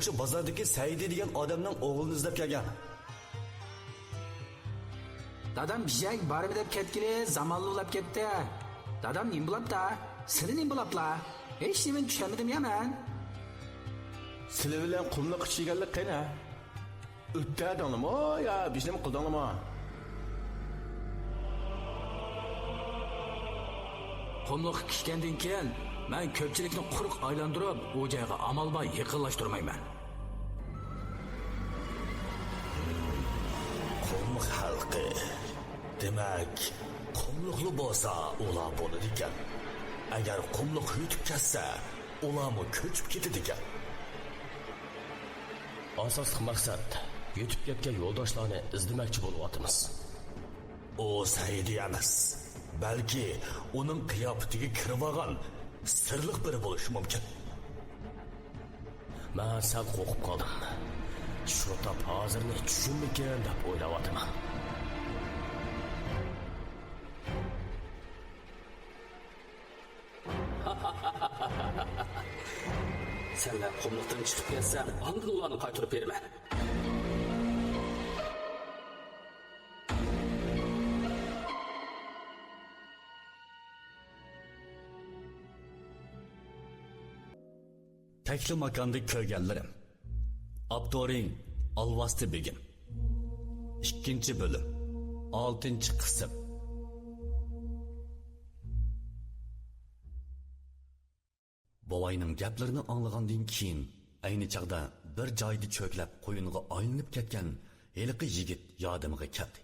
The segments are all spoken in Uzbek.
Muşu bozordagi Saidi degan odamning o'g'lini izlab kelgan. Dadam bijak barib deb ketgili zamonlulab ketdi. Dadam nim bo'libdi? Seni nim bo'libla? Hech nima tushunmadim ya men. Sizlar bilan qumliq ichganlik qana? O'tdadingmi yo bizning qildingmi? Qumliq kishgandan keyin men ko'pchilikni quruq aylantirib, u joyga amalboy yaqinlashtirmayman. Qumliq xalqi. Demak, qumliqli bo'lsa, ular bo'ladi ekan. Agar qumliq yutib ketsa, ularmi ko'chib ketadi ekan. Asosli maqsad yutib ketgan yo'ldoshlarni izlamoqchi bo'lyapmiz. O Saidi emas, balki uning qiyofatiga kirib olgan sirliq biri bo'lishi mumkin. Men sal qo'rqib qoldim. Shu tap hozirni tushunmagan deb o'ylayapman. Senlar qumliqdan chiqib kelsan, ondan ularni qaytarib berman. Tekli makonda ko'rganlarim. Abdoring Alvasti Begim. 2-bölüm 6-qism. Bovayning gaplarini anglagandan keyin ayni chaqda bir joyda cho'klab qo'yinga aylanib ketgan heliqi yigit yodimga keldi.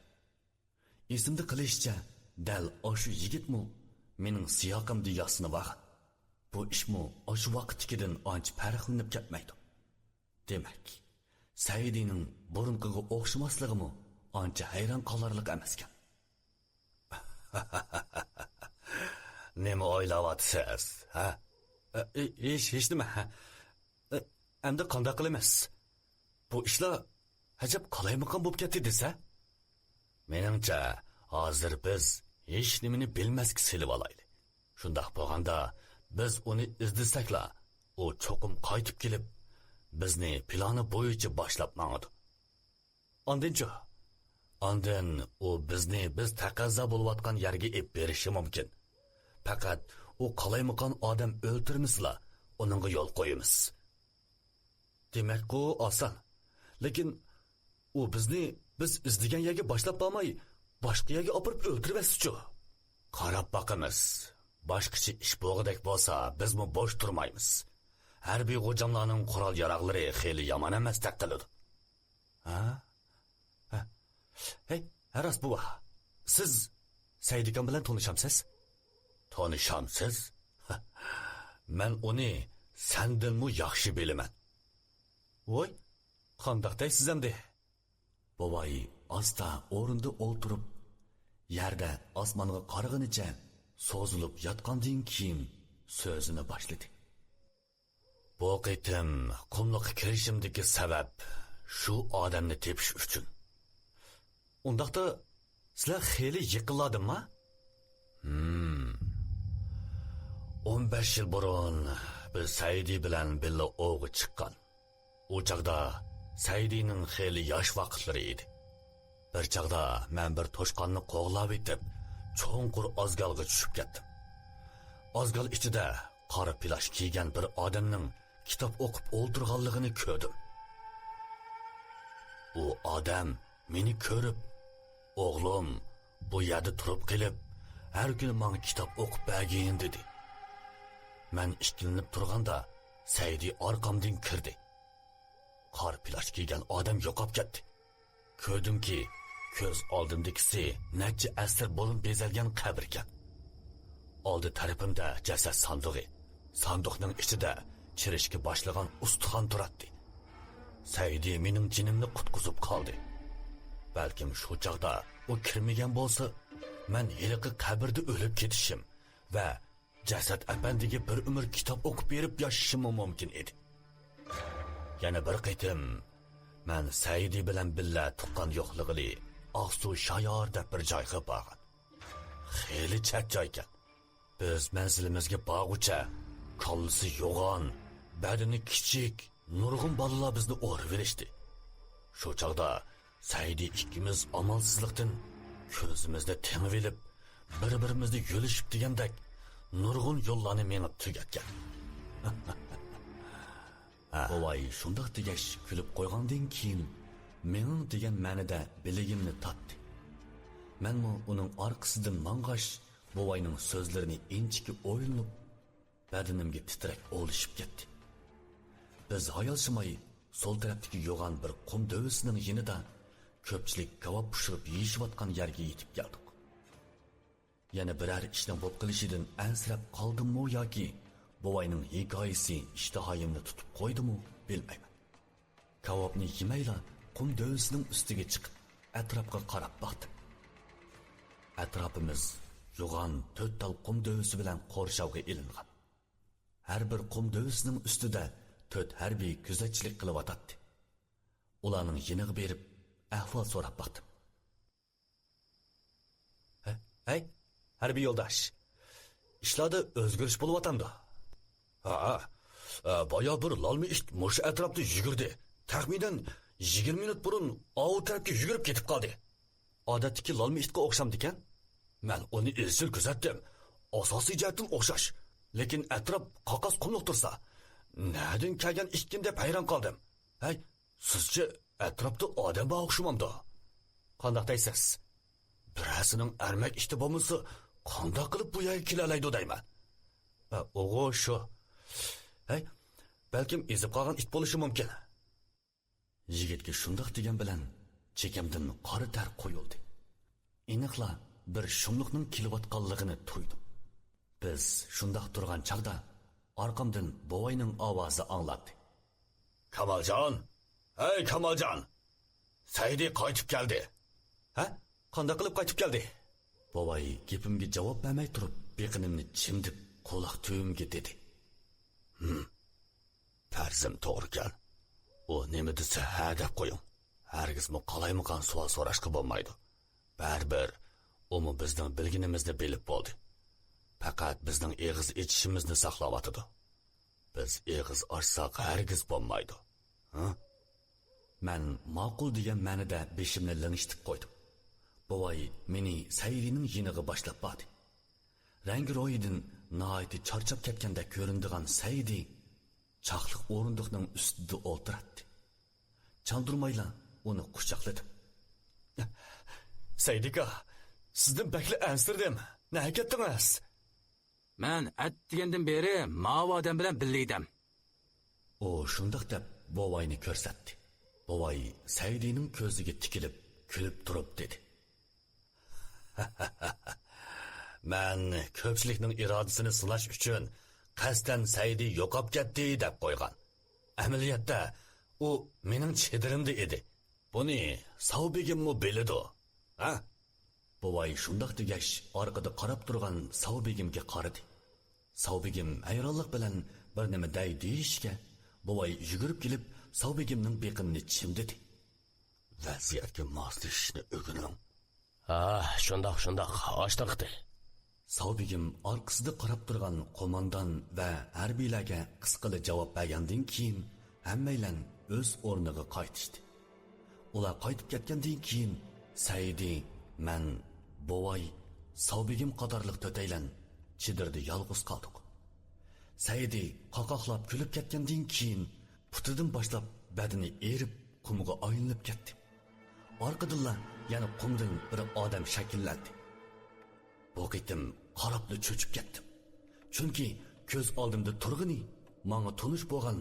Esimda qilishicha, dal o'sha yigitmi mening siyoqimda yosini olgan. Bu ishmi o'sha vaqtdagidan ancha farqlanib ketmaydi. Demak, Saidining burunqiga o'xshamasligimi ancha hayron qolarlik emas ekan. Nima o'ylayapsiz, ha? Hech nima. Endi qanday qilamiz? Bu ishlar ajab qalaymiqan bo'lib ketdi desa? Meningcha, hozir biz hech nimani bilmasga silib olaylik. Shundoq bo'lganda, biz uni izlasakla, u cho'qim qaytib kelib, bizni plani bo'yicha boshlab mangadi. Ondan u bizni biz taqozo bo'layotgan yerga ep berishi mumkin. Faqat u qalaymiqan odam o'ltirmisla, uningga yo'l qo'yamiz. Demak, bu oson. Lekin u bizni biz izlagan yerga boshlab bo'lmay, boshqa yerga opirib o'ltirmaschi. Qarab boqamiz. Boshqacha ish bo'g'idek bo'lsa, bizmi bo'sh turmaymiz. Harbiy g'ojamlarning qurol-yaroqlari xeyli yomon emas taqtiladi. Ha? Hey, Aras buva. Siz Saydikan bilan tanishamsiz? Tanishamsiz? Men uni sendanmi yaxshi bilaman. Voy, qandoq deysiz endi? Bovay asta o'rinda o'ltirib, yerda osmonga qaraganicha so'zilib yotgandan keyin so'zini boshladi. Bu qitim qumliq kirishimdagi sabab shu odamni tepish uchun. Undaqda sizlar xeyli yiqiladimi? 15 yil burun biz Saidi bilan birga o'g'i chiqqan. U chaqda Saidining xeyli yosh vaqtlari edi. Bir chaqda men bir to'shqonni qo'g'lab etib, cho'nqur ozgalga tushib ketdim. Ozgal ichida qora plash kiygan bir odamning kitob o'qib o'ltirganligini ko'rdim. U odam meni ko'rib, "O'g'lim, bu yerda turib qilib, har kuni menga kitob o'qib bergin" dedi. Men ishkilinib turganda Saidi orqamdan kirdi. Qor plash kiygan odam yo'qolib ketdi. Ko'rdimki, ko'z oldimdagisi necha asr bo'lib bezalgan qabr ekan. Oldi tarafimda jasad sandig'i. Sandiqning ichida chirishga boshlagan ustixon turardi. Saidi mening jinimni qutqizib qoldi. Balkim shu chaqda u kirmagan bo'lsa, men hiliqi qabrda o'lib ketishim va jasad apandiga bir umr kitob o'qib berib yashashim mumkin edi. Yana bir qitim men Saidi bilan billa tuqqan yo'qlig'ili Oqsuv Shayor deb bir joyga borgan. Xeyli chak joy ekan. Biz manzilimizga borguncha kollisi yo'g'on, badani kichik, nurg'un bolalar bizni o'rib verishdi. Shu chog'da Saidi ikkimiz amalsizlikdan ko'zimizda tengib elib, bir-birimizni yo'lishib degandek nurg'un yo'llarni mengib tugatgan. Bovay shundoq degash kulib qo'ygandan keyin mening degan ma'nida biligimni tatdi. Menmi uning orqasidan mang'ash bovayning so'zlarini inchiki o'ylanib, badanimga titrak olishib ketdi. Biz hayolshimay sol tarafdagi yo'g'on bir qum dovisining yinida ko'pchilik kavob pishirib yeyishayotgan yerga yetib keldik. Yana biror ishning bo'p qilishidan ansirab qoldimmi yoki bovayning hikoyasi ishtihoyimni tutib qo'ydimi bilmayman. Kavobni yemayla qum dovisining ustiga chiqib atrofga qarab boqdim. Atrofimiz yo'g'on to'rtal qum dovisi bilan qo'rshovga ilingan. Har bir qum dovisining ustida 4 harbiy kuzatchilik qilyotdi. Ularning yiniga berib ahvol so'rab boqdim. Hey, harbiy yo'ldosh. Ishlarda o'zgarish bo'lyotgandi. Boya bir lolmi ish mush atrofda yugurdi. Taxminan 20 minut burun ov tarafga yugurib ketib qoldi. Odatdagi lolmi ishga o'xshamdi ekan. Men uni izchil kuzatdim. Asosiy jihatdan o'xshash, lekin atrof qoqos qumliq tursa, nadin kelgan ishkin deb hayron qoldim. Hey, sizcha atrofda odam bor o'xshamamdi? Qanday deysiz? Birasining armak ishda bo'lmasa, qanday qilib bu yerga kelalaydi deyman. O'g'o shu. Hey, balkim ezib qolgan it bo'lishi mumkin. Yigitga shundoq degan bilan chekamdan qora tar qo'yildi. Aniqla bir shumliqning kelayotganligini tuydim. Biz shundoq turgan chaqda orqamdan bovayning ovozi angladi. Kamoljon! Hey Kamoljon! Saidi qaytib keldi. Ha? Qanday qilib qaytib keldi? Bovay gapimga javob bermay turib, beqinimni chimdib, quloq tuvimga dedi. Farzim to'g'ri kel. U nima desa ha deb qo'ying. Hargizmi qalaymigan savol so'rashga bo'lmaydi. Baribir umi bizning bilginimizni bilib bo'ldi. Faqat bizning eg'iz ichishimizni saqlayotdi. Biz eg'iz ochsak hargiz bo'lmaydi. Ha? Men ma'qul degan ma'noda beshimni lingishtirib qo'ydim. Bovay meni Sayrining yiniga boshlab bordi. Rangi ro'yidan nihoyat charchab ketganda ko'rindigan Saydi chaqliq o'rindiqning ustida o'tiradi. Chandurmayla uni quchoqladim. Saydika, sizdan bakli ansirdim. Nega ketdingiz? Men at degandan beri ma'vo odam bilan billaydim. O shundoq deb bovayni ko'rsatdi. Bovay Saydining ko'ziga tikilib, kulib turib dedi. Men ko'pchilikning irodasini sinash uchun qasdan Saydi yo'qab ketdi deb qo'ygan. Amaliyotda u mening chedirimda edi. Buni Savbegimmi biladi. Ha? Bovay shundoq degash orqada qarab turgan Savbegimga qaradi. Savbegim hayronlik bilan bir nima deyishga, bovay yugurib kelib Savbegimning beqinini chimdidi. Vaziyatga moslashishni o'rganing. Shundoq ochtirdi. Savbegim orqasida qarab turgan qo'mondan va harbiylarga qisqali javob bergandan keyin hammaylar o'z o'rniga qaytishdi. Ular qaytib ketgandan keyin Saidi, men, bovay, Savbegim qatorliq to'taylan chidirda yolg'iz qoldik. Saidi qoqoqlab kulib ketgandan keyin putidan boshlab badani erib qumga aylanib ketdi. Orqadan yana qumdan bir odam shakllandi. Bu qitim qarabli cho'chib ketdim. Chunki ko'z oldimda turg'ini menga tonish bo'lgan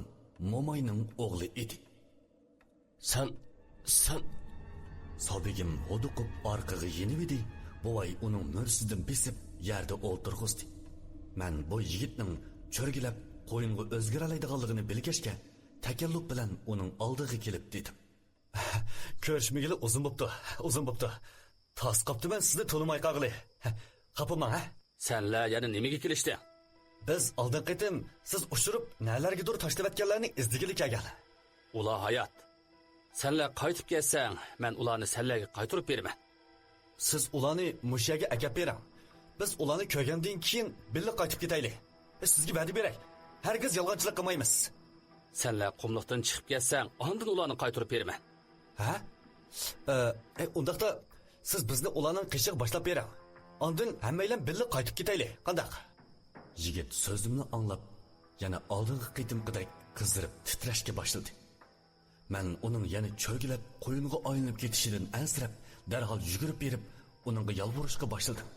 Momayning o'g'li edi. Sen Savbegim o'duqib orqaga yenib edi. Bovay uning mursidan besib yerda o'ltirg'izdi. Men bu yigitning cho'rgilab qo'yinga o'zgaralaydiganligini bilgachga takalluf bilan uning oldiga kelib dedim. Ko'rishmagili uzun bo'pti. Tas qoptiman sizni to'nimay qolg'ili. Qapimang, ha? Senlar yana nimaga kelishding? Biz oldin qitim siz ushirib nalargadir tashlavatganlarni izdigili kelgan. Ular hayot. Senlar qaytib kelsang, men ularni senlarga qaytarib beraman. Siz ularni mushaga akab bering. Biz ularni ko'rgandan keyin birga qaytib ketaylik. Sizga va'da beray. Hargiz yolg'onchilik qilmaymiz. Senle kumluktan çıkıp gelsen, andın ulanı kaytırıp berimen. Ha? Undaqda siz bizni ularning qishiq boshlab bering. Ondan hammaylar birga qaytib ketaylik. Qandaq? Yigit so'zimni anglab, yana oldingi qitimqidek qizdirib titrashga boshladi. Men uning yana cho'gilab, qo'yiniga aylanib ketishidan ansirab, darhol yugurib berib, uningga yalvorishga boshladim.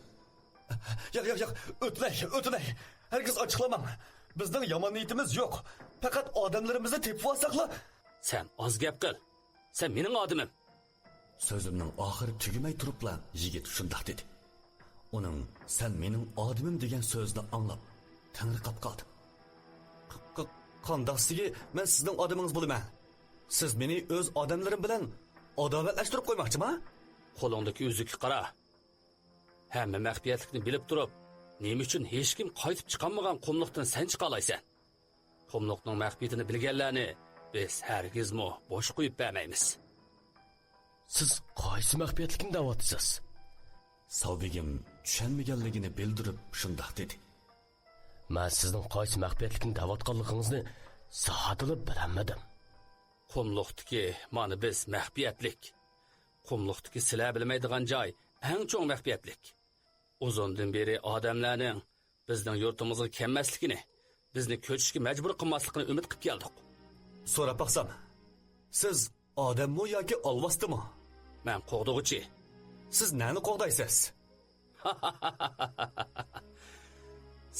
Yo'q, o'tmay. Herkes ochiqlamang. Bizning yomon niyatimiz yo'q. Faqat odamlarimizni tepib olsaqla. Sen az gap qil. Sen mening odimim. Sözümün ahırı tügümey turupla yigit şundak dedi. Onun sen mening odimim degan so'zni anlab tangri qap qoldim. Qandaqsigi men sizning odimingiz bo'laman. Siz meni o'z odamlarim bilan adovatlashtirib qo'ymoqchimi? Qo'lingdagi uzukni qara. Hamma maxfiyatlikni bilib turib, nima uchun hech kim qaytib chiqolmagan qumliqdan sen chiqa olaysan? Qumliqning maxfiyatini bilganlarni biz hargizmi bo'sh qo'yib bermaymiz. Siz qaysi maxfiyatlikni da'votsiz? Savbegim tushunmaganligini bildirib shundoq dedi. Men sizning qaysi maxfiyatlikni da'vatganligingizni sahatili bilmadim. Qumliqdagi mana biz maxfiyatlik. Qumliqdagi sizlar bilmaydigan joy eng cho'ng maxfiyatlik. Uzundan beri odamlarning bizning yurtimizga kelmasligini, bizni ko'chishga majbur qilmasligini umid qilib keldik. So'rab baqsam, siz odammi yoki olvosdimi? Men qo'g'dug'ichi. Siz nani qo'g'daysiz?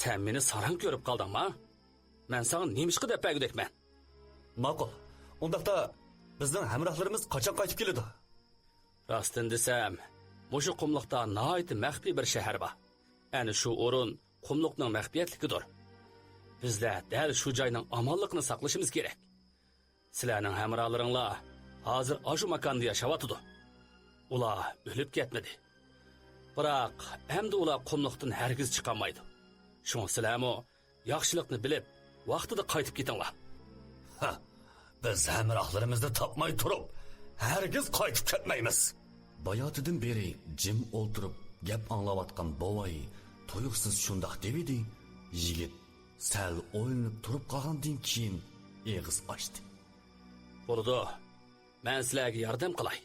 Sen meni sarang ko'rib qoldingmi? Men sana nemishqa deb bergudekman. Ma'qul. Undaqda bizning hamrohlarimiz qachon qaytib keladi? Rostini desam, mushu qumliqda nihoyat maxfiy bir shahar bor. Ana shu o'rin qumliqning maxfiyatligidir. Bizlar dal shu joyning omonligini saqlashimiz kerak. Sizlarning hamrohlaringlar hozir ashu makonda yashayotdi. Ular o'lib ketmadi. Biroq endi ular qumliqdan hargiz chiqolmaydi. Shun sizlarmi yaxshilikni bilib, vaqtida qaytib ketinglar. Ha, biz hamrohlarimizni topmay turib, hargiz qaytib ketmaymiz. Bayotidan beri jim o'ltirib gap anglayotgan bovoy tuyuqsiz shundoq dedi. Yigit sal o'ylanib turib qolgandan keyin eg'iz ochdi. Bo'ldi. Men sizlarga yordam qilay.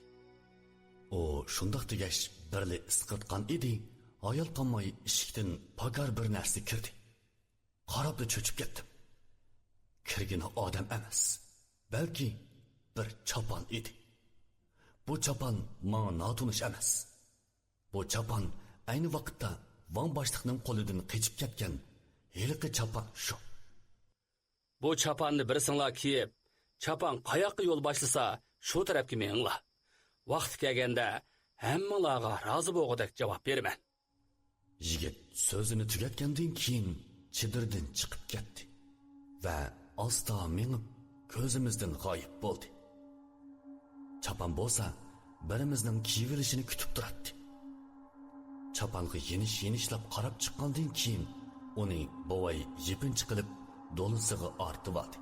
O shundoq degash birli isqirtgan edi. Ayol qolmay eshikdan pagar bir narsa kirdi. Qarab cho'chib ketdim. Kirgini odam emas, balki bir chopan edi. Bu chopan menga notunish emas. Bu chopan ayni vaqtda Van boshliqning qo'lidan qochib ketgan heliqi chopan shu. Bu chopanni birsinglar kiyib, chopan qayoqqa yo'l boshlasa, shu tarafga menglar. Vaqt kelganda hammalarga rozi bo'lgudek javob beraman. Yigit so'zini tugatgandan keyin chidirdan chiqib ketdi va asta mengib ko'zimizdan g'oyib bo'ldi. Chopan bo'lsa, birimizning kiyivilishini kutib turardi. Chopanga yenishlab qarab chiqqandan keyin uni bovay yepinchi qilib do'lisiga ortib oldi.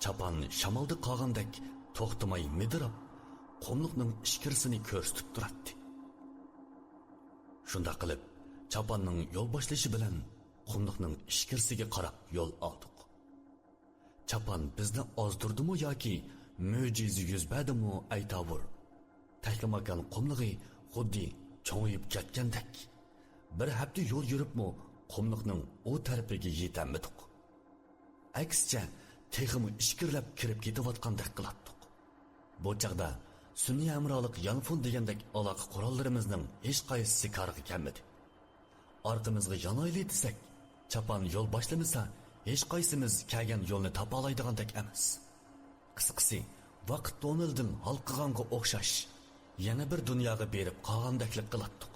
Chopan shamolda qolgandek to'xtamay midirab, qumliqning ishkirsini ko'rsatib turardi. Shunda qilib chopanning yo'l boshlashi bilan qumliqning ishkirsiga qarab yo'l oldik. Chopan bizni ozdirdimi yoki mo'jiza yuz berdimi aytavur. Taklamakan qumlig'i xuddi cho'ngib ketgandek. Bir hafta yo'l yuribmi qumliqning o tarafiga yetamidik. Aksicha texmi ishkirlab kirib ketayotgandek qilatdik. Bu chaqda sun'iy amrolik yanfun degandek aloqa qurollarimizning hech qaysisi karga kelmadi. Orqamizga yonayli desak, chopan yo'l boshlamasa, hech qaysimiz kelgan yo'lni topa oladigandak emas. Qisqasi, vaqt Donald'in halqiganga o'xshash yana bir dunyoga berib qolgandaklik qilatdik.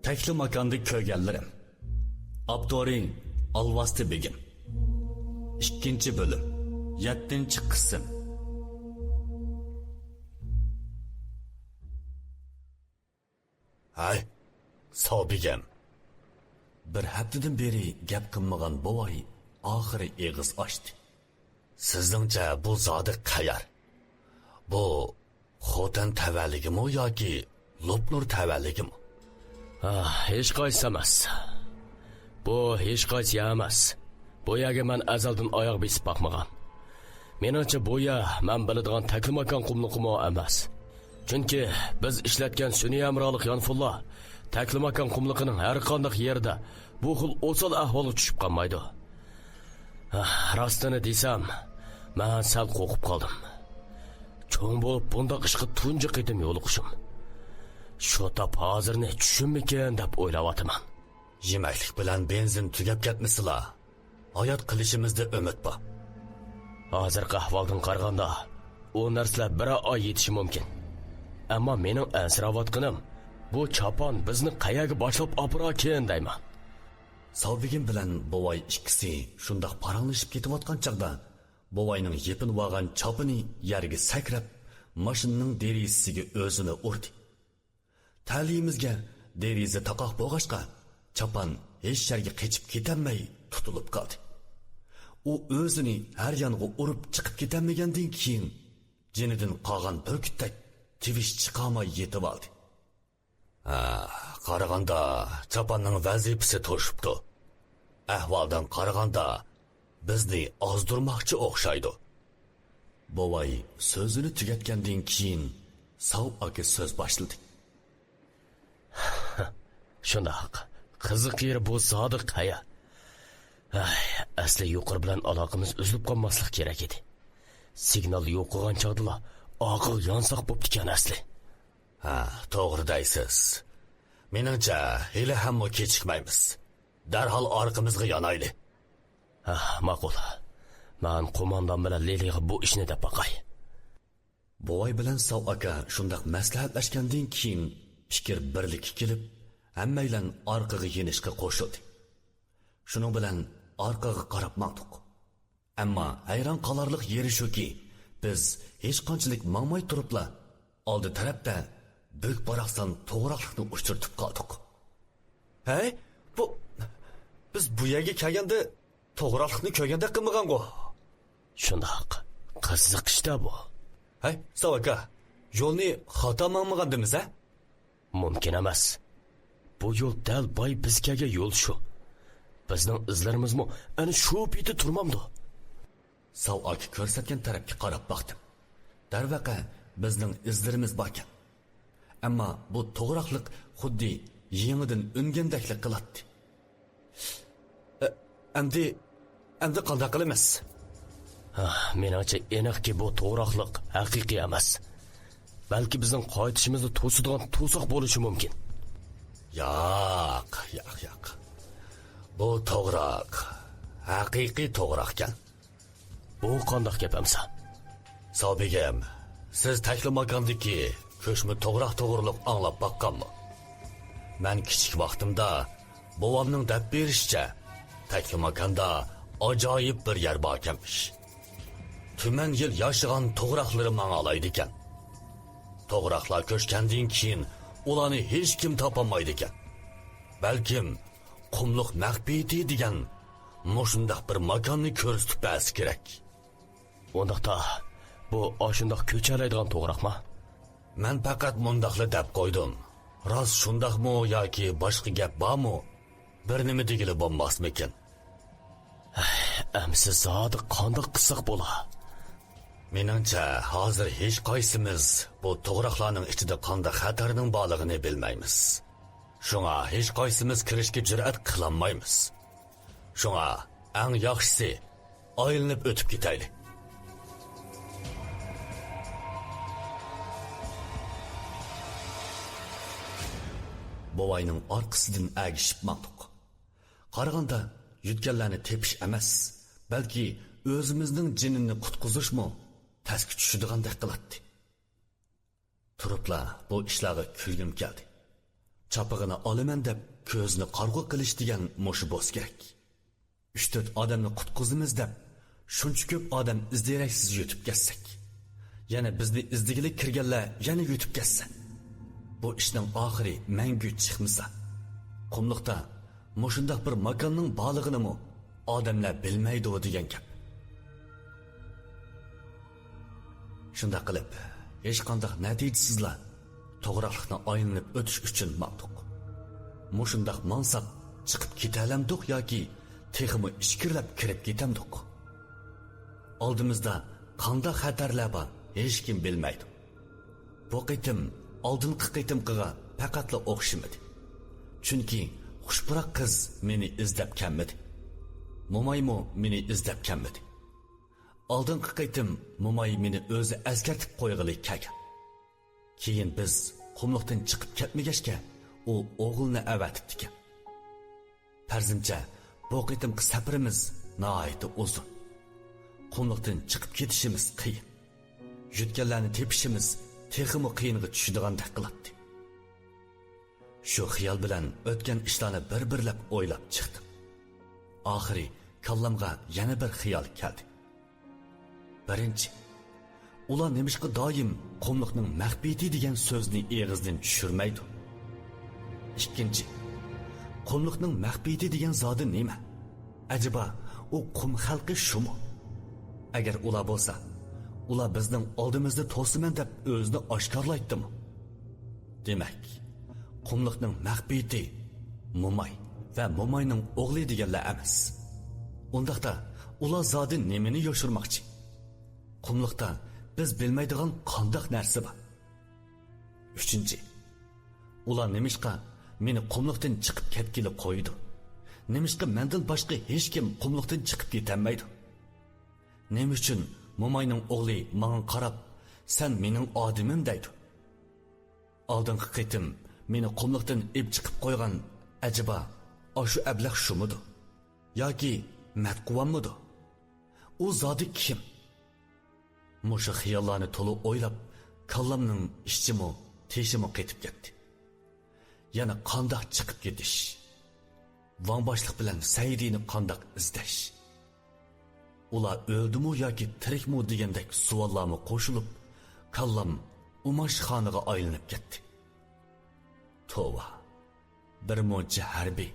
Tekli makanda ko'rganlarim. Abdori Alvasti Begim. 2 bölüm. 7 qism. Hay, Savbegim. Bir haftadan beri gap qilmagan bovoy oxiri eg'iz ochdi. sizningcha bu zodi qayar? Bu xotin tavalligimi yoki Lopnur tavalligimi? Hech qaysi emas. Bu hech qaysi emas. Bu yerga men azaldan oyoq besib boqmagan. Meningcha bu yer men biladigan taklimakon qumliqimi emas. Chunki biz ishlatgan sun'iy amrolik yonfulla taklimakon qumliqining har qanday yerda bu xil o'sal ahvolga tushib qolmaydi. Rostini desam, men sal qo'rqib qoldim. Cho'ng bo'lib bundoq ishga tunji qitim yo'liqishim. Shu tap hozirni tushunmikan deb o'ylayapman. Yemaklik bilan benzin tugab ketmisizlar. Hayot qilishimizda umid bor. Hozirgi ahvoldan qaraganda, u narsalar bir oy yetishi mumkin. Ammo mening ansiravatqinim, bu chopon bizni qayerga boshlab opirakan deyman. Savbigim bilan bovay ikkisi shundoq paranglashib ketayotgan chaqda, bovayning yepin olgan chopini yerga sakrab, mashinaning derizasiga o'zini urdi. Ta'limimizga deriza taqoq bo'lg'achqa, chopon hech yerga qechib ketamay tutilib qoldi. U o'zini har yonga urib chiqib ketammagandan keyin jinidan qolgan burkutdek tivish chiqamay yetib oldi. Qaraganda choponning vazifasi to'shibdi. Ahvoldan qaraganda bizni ozdirmoqchi o'xshaydi. Bovay so'zini tugatgandan keyin Sav aka so'z boshladi. Shundoq, qiziq yer bu sodiq haya. Asli yuqori bilan aloqamiz uzilib qolmaslik kerak edi. Signal yo'q qolgan chog'da og'ir yonsoq bo'pti ekan asli. To'g'ri deysiz. Meningcha hali ham kechikmaymiz. Darhol orqamizga yonayli. Ma'qul. Men qo'mondon bilan Leliga bu ishni deb boqay. Bovay bilan Sav aka shundoq maslahatlashgandan keyin fikr birlikka kelib, hammaylan orqaga yenishga qo'shildi. Shuning bilan orqaga qarab maqtuq. Ammo hayron qolarlik yeri shuki, biz hech qanchalik mangmay turibla oldi tarafda büyük baraqsan to'g'riqlikni uchirtib qoldik. Hey, biz bu yerga kelganda to'g'riqlikni ko'rganda qilmagan-ku. Shundoq, qiziq ishda bu. Hey, Sav aka, yo'lni xato mangmagandimiz, a? Mumkin emas. Bu yo'l dal boy bizga yo'l shu. Bizning izlarimizmi ana shu piti turmamdi. Sav aka ko'rsatgan tarafga qarab boqdim. Darvaqa bizning izlarimiz bor ekan. Ammo bu to'g'riqlik xuddi yangidan ungandaklik qiladi. Endi qanday qilamiz? Menimcha aniqki bu to'g'riqlik haqiqiy emas. Balki bizning qaytishimizni to'sadigan to'siq bo'lishi mumkin. Yo'q. Bu to'g'riq haqiqiy to'g'riq ekan. Bu qanday gap amsa? Sobigim, siz taklimakondagi ko'shma to'g'riq anglab baqqanmi? Men kichik vaqtimda bovamning deb berishicha taklimakonda ajoyib bir yer bor ekanmish. Tuman yil yashagan to'g'riqlari menga olaydi ekan. To'g'riqlar ko'chgandan keyin ularni hech kim topolmaydi ekan. Balkim qumliq maqbiti degan mushundaq bir makonni ko'rsatib bersa kerak. Undaqda bu oshundoq ko'chalaydigan to'g'riqmi? Men faqat mundaqli deb qo'ydim. Rost shundaqmi yoki boshqa gap bormi? Bir nima degili bo'lmasmikin? Amsi zodi qanday qilsak bo'la? Meningcha hozir hech qaysimiz bu to'g'riqlarning ichida qanday xatarning borligini bilmaymiz. Shunga hech qaysimiz kirishga jur'at qilolmaymiz. Shunga eng yaxshisi aylanib o'tib ketaylik. Bovayning orqasidan agishib maqtuq. Qaraganda yutganlarni tepish emas, balki o'zimizning jinini qutqizishmi tasga tushadigan qiladi. Turibla bu ishlarga kulgim keldi. Chapig'ini olaman deb ko'zni qarg'u qilish degan mo'shi bo's kerak. 3-4 odamni qutqizimiz deb shuncha ko'p odam izdiraksiz yutib ketsak, yana bizni izdigilik kirganlar yana yutib ketsa, bu ishning oxiri mangu chiqmasa, qumliqda mushundaq bir makonning borlig'ini odamlar bilmaydi degan gap. Shunda qilib, hech qanday natijasizlar to'g'rilikni aylanib o'tish uchun maqtuq. Mushundaq mansab chiqib ketalamdiq yoki texmi ishkirlab kirib ketamdiq. Oldimizda qanday xatarlar bor, hech kim bilmaydi. Bu qitim oldingi qitimqiga faqatla o'xshamadi. Chunki xushpurak qiz meni izlab kelmadi. Mo'maymo meni izlab kelmadi. Oldingi qitim Mo'may meni o'zi askartib qo'yg'ili kelgan. Keyin biz qumliqdan chiqib ketmagachga u o'g'ilni avatibdi ekan. Farzimcha, bu qitimqi safarimiz nihoyatda uzun. Qumliqdan chiqib ketishimiz qiyin. Yutganlarni tepishimiz texmi qiyinga tushadigandak qiladi. Shu xiyol bilan o'tgan ishlarni bir-birlab o'ylab chiqdim. Oxiri kallamga yana bir xiyol keldi. Birinchi, ular nemishqa doim qumliqning maxfiyati degan so'zni eg'izdan tushirmaydi. Ikkinchi, qumliqning maxfiyati degan zodi nima? Acaba u qum xalqi shumi? Agar ular bo'lsa, ular bizning oldimizda to'siman deb o'zini oshkorlaydimi? Demak, qumliqning maxfiyati Mo'may va Mo'mayning o'g'li deganlar emas. Undaqda ular zodi nimani yoshirmoqchi? Qumliqda biz bilmaydigan qandoq narsa bor? Uchinchi, ular nemishqa meni qumliqdan chiqib ketgili qo'ydi? Nemishqa mendan boshqa hech kim qumliqdan chiqib ketolmaydi? Nima uchun Mo'mayning o'g'li menga qarab, "Sen mening odimim" deydi? Oldingi qitim meni qumliqdan ib chiqib qo'ygan acaba o'sha ablah shumidi? Yoki matquvamidi? U zodi kim? Mushu xiyollarni to'liq o'ylab, kallamning ishchimi, teshimi ketib ketdi. Yana qandoq chiqib ketish? Van boshliq bilan Saidini qandoq izlash? Ular o'ldimi yoki tirikmi degandek savollarga qo'shilib, kallam Umash xoniga aylanib ketdi. Tova. Bir muncha harbiy,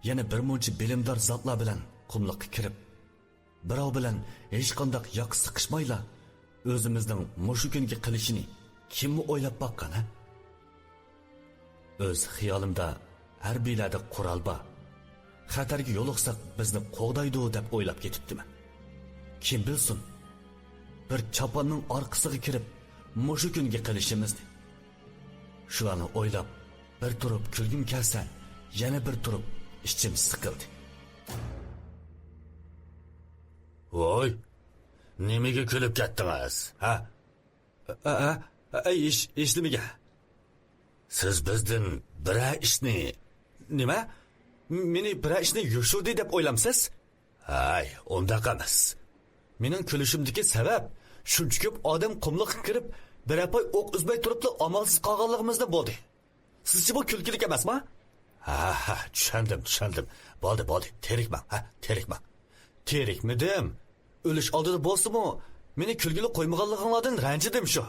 yana bir muncha bilimdor zotlar bilan qumliqqa kirib, birov bilan hech qanday yoq siqishmayla o'zimizning mushu kunga qilishini kimmi o'ylab baqqan, ha? O'z xiyolimda harbiylarda qurol bor. Xatarga yo'liqsak bizni qo'g'daydi deb o'ylab ketibdiman. Kim bilsin? Bir choponning orqasiga kirib, mushu kunga qilishimizni. Shularni o'ylab bir turib kulgim kelsa, yana bir turib ichim siqildi. Voy, nimaga kulib ketdingiz? Ha? Ish nimaga? Siz bizdan biror ishni nima? Meni biror ishni yoshirdi deb o'ylamsiz? Hay, undaq emas. Mening kulishimdagi sabab shuncha ko'p odam qumliqqa kirib, bir apoy o'q uzmay turibdi, amalsiz qolganligimizda bo'ldi. Sizcha bu kulkilik emasmi? Ha, tushundim. Bo'ldi, terikman. Terikmidim? O'lish oldida bo'lsa-mu, meni kulgili qo'ymaganliginglardan ranjidim shu.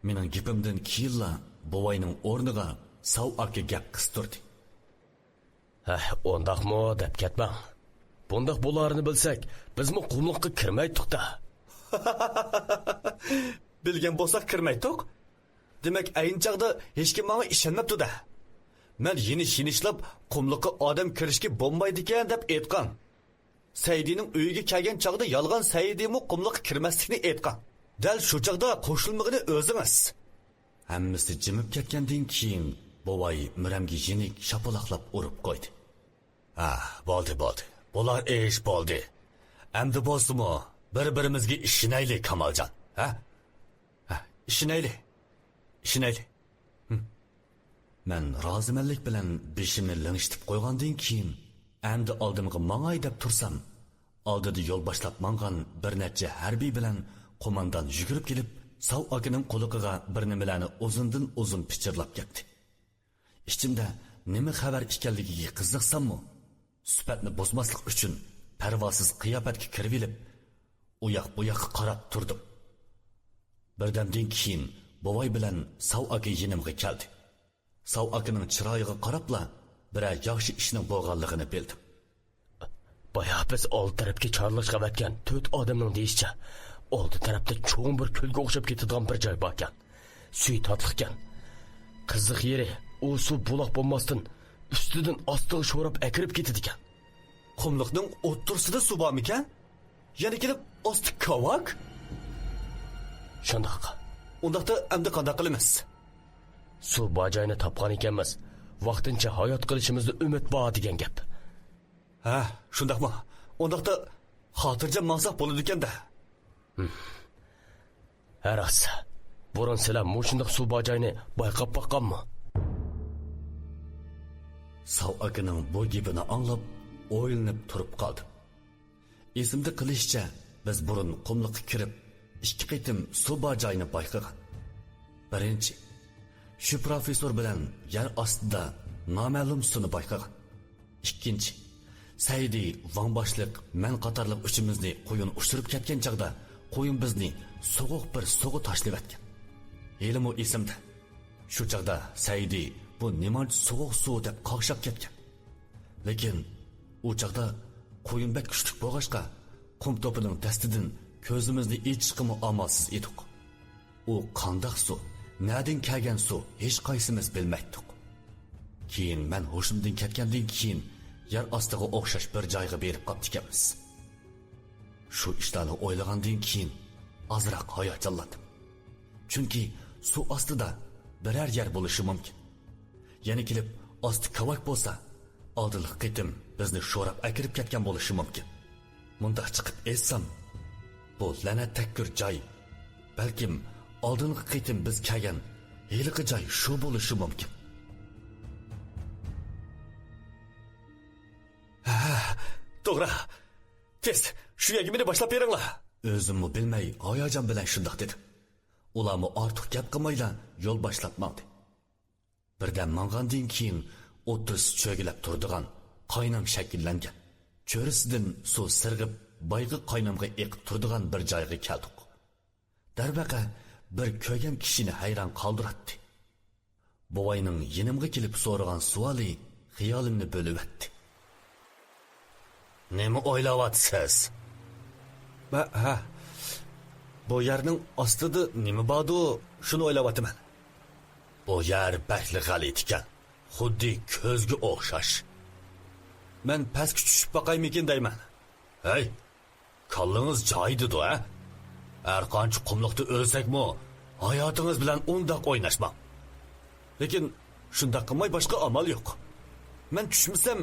Mening gapimdan kiyilla bovayning o'rniga Sav aka gap qistirdi. Ondaqmi deb ketmang. Bundaq bo'larini bilsak, bizmi qumliqqa kirmaydik-da. Bilgan bo'lsak kirmaydik. Demak, ayni chaqda hech kim menga ishonmabdi-da. Men yenish-yenishlab qumliqqa odam kirishga bo'lmaydi ekan deb aytgan. Saidining uyiga kelgan chaqda yolg'on Saidimi qumliqqa kirmaslikni aytgan. Dal shu chaqda qo'shilmag'ini o'zingiz. Hammasi jimib ketgandan keyin bovay Miramga yenik shapaloqlab urib qo'ydi. Bo'ldi. Bular ish bo'ldi. Endi bo'lsa-mu, bir-birimizga ishinaylik Kamoljon, ha? Ishinaylik. Men rozimanlik bilan beshimni lingishtirib qo'ygandan keyin endi oldimga mang'ay deb tursam, oldida yo'l boshlab mangan bir necha harbiy bilan qo'mondan yugurib kelib, Sav akaning qo'liqiga bir nimalarni uzun pichirlab ketdi. Ichimda nima xabar ekanligiga qiziqsam-mu, sifatni bozmaslik uchun parvosiz qiyofatga kirib olib, u yoq bu yoqqa qarab turdim. Birdamdan keyin bovay bilan Sav aka yinimga keldi. Sav akaning chiroyiga qarabla biror yaxshi ishning bo'lganligini bildim. Boya biz old tarafga chorlashga vatgan 4 odamning deyishcha, oldi tarafda cho'ng bir ko'lga o'xshab ketadigan bir joy bor ekan. Suv tatliq ekan. Qiziq yeri, u suv buloq bo'lmasdan ustidan ostiga sho'rab akirib ketadi ekan. Qumliqning o'ttirsida suv bormikan? Yana kelib osti kavak? Shundoq. Undaqda endi qanday qilamiz? Suv bajayni topgan ekanmiz. Vaqtincha hayot qilishimizda umid bor degan gap. Ha, shundaqmi? Undaqda xotirjam maqsad bo'ladi ekanda. Haras. Burun sizlar mushundaq suv bajayni bayqab baqqanmi? Sav akaning bu gapini anglab, o'ylanib turib qoldim. Esimda qilishcha, biz burun qumliqqa kirib, 2 qitim suv bajayni bayqagan. Birinchi, shu professor bilan yer ostida noma'lum suvni bayqagan. Ikkinchi, Saidi Van boshliq men qatorliq uchimizni qo'yin ushtirib ketgan chaqda qo'yin bizni so'g'uq bir suvga tashlab etgan. Elim o esimda. Shu chaqda Saidi bu nimancha so'g'uq suv deb qaqshab ketgan. Lekin u chaqda qo'yin bek kuchlik bo'lg'ashqa qum to'pining dastidan ko'zimizni ichishqimi amalsiz edik. U qandoq suv, nadin kelgan suv hech qaysimiz bilmaydik. Keyin men hoshimdan ketgandan keyin yer ostiga o'xshash bir joyga berib qoptikamiz. Shu ishlarni o'ylagandan keyin azroq hayajonlandim. Chunki suv ostida biror yer bo'lishi mumkin. Yana kelib osti kavak bo'lsa, oldingi qitim bizni sho'rab akirib ketgan bo'lishi mumkin. Munda chiqib etsam, bu la'nat takkur joy. Balkim oldingi qitim biz kelgan heliqi joy shu bo'lishi mumkin. To'g'ri. Tez, shu yerga meni boshlab beringlar. O'zimni bilmay, hayajon bilan shundoq dedim. Ularni ortiq gap qilmaylar, yo'l boshlatmadi. Birdan mangandan keyin o'ttirs cho'gilab turdigan qaynam shakllangan. Cho'risidan suv sirg'ib, bayg'i qaynamga eqib turdigan bir joyga keldik. Darbaqa bir ko'rgan kishini hayron qoldiratdi. Buvayning yinimga kelib so'ragan savoli xiyolimni bo'lib o'tdi. Nima o'ylayapsiz? Ha. Bu yerning ostida nima bordu, shuni o'ylayapman. Bu yer bakli g'alit ekan. Xuddi ko'zga o'xshash. Men pastga tushib boqaymikin deyman. Hey, qallingiz joyida-da, ha? Har qancha qumliqda o'lsakmi, hayotingiz bilan undaq o'ynashmang. Lekin shunday qilmay boshqa amal yo'q. Men tushmasam,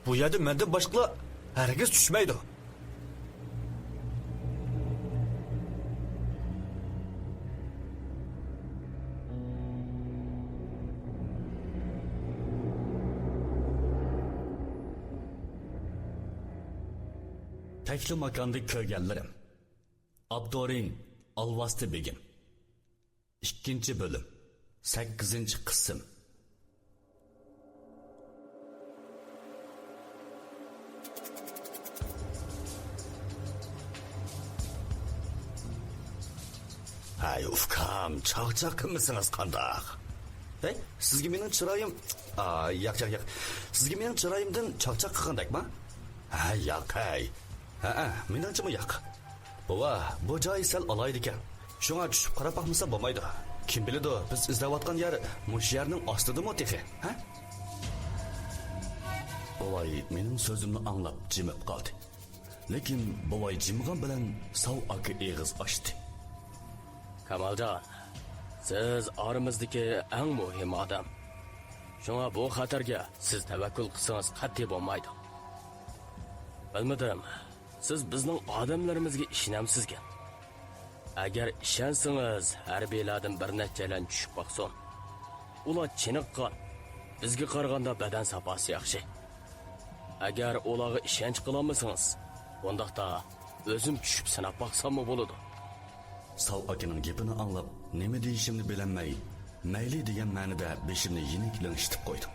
bu yerda mendan boshqa hargiz tushmaydi. Tekli makanda ko'rganlarim. Abdoring Alvasti begim. 2-bölüm. 8-qism. Hay ufkam, chaqchaqimisiz qandaq? Hey, sizga mening chiroyim, yo'q. Sizga mening chiroyimdan chaqchaq qilgandakmi? Ha, yo'q. Ha, meningchimi yo'q. Bu joy sal alaydi ekan. Shunga tushib qarab baxmasa bo'lmaydi. Kim biladi, biz izlayotgan yer mush yerning ostidami texi, ha? Buvay mening so'zimni anglab jimib qoldi. Lekin buvay jimgan bilan Sav aka eg'iz ochdi. Kamoljon, siz oramizdagi eng muhim odam. Shunga bu xatarga siz tavakkul qilsangiz qat'iy bo'lmaydi. Bilmadim, siz bizning odamlarimizga ishonamsizga. Agar ishonsangiz, harbiylardan bir nechalan tushib baqsin. Ular chiniqqan, bizga qaraganda badan saposi yaxshi. Agar ularga ishonch qilolmasangiz, undaqda o'zim tushib sinab baqsammi bo'ladi. Sav akaning gapini anglab, nima deyishimni bilmay, mayli degan ma'noda beshimni yeniklangishtirib qo'ydim.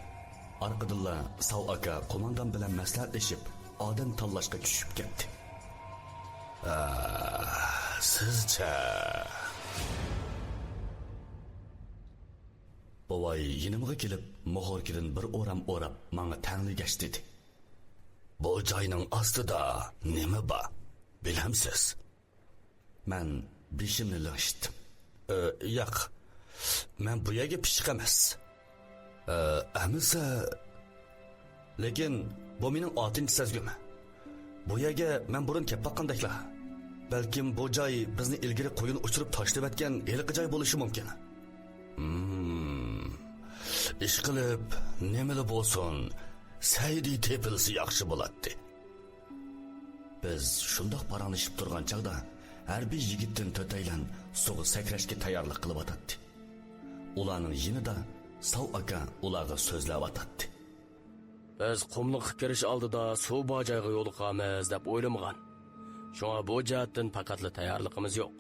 Arqadilla Sav aka qo'mondan bilan maslahatlashib, odam tanlashga tushib ketdi. Sizcha Buvay yinimga kelib, mohorkidan bir o'ram o'rab, menga tangligach dedi. Bu joyning ostida nima bor? Bilamsiz? Men beshimni lashdim. Yo'q. Men bu yerga pishiq emas. Amisa lekin bu mening 6-chi sezgim. Bu yerga men burun kelib baqqandaklar. Balkim bu joy bizni ilgari qo'yini uchirib tashlab etgan eliqi joy bo'lishi mumkin. Ish qilib, nimali bo'lsin, Saidi tepilsa yaxshi bo'ladi. Biz shundoq paranglashib turgan chaqda harbiy yigitdan to'taylan suvga sakrashga tayyorlik qilib o'tadi. Ularning yinida Sav aka ularga so'zlab o'tadi. Biz qumliqqa kirish oldida suv bojoyiga yo'liqamiz deb o'ylamagan. Shunga bu jihatdan faqatli tayyorligimiz yo'q.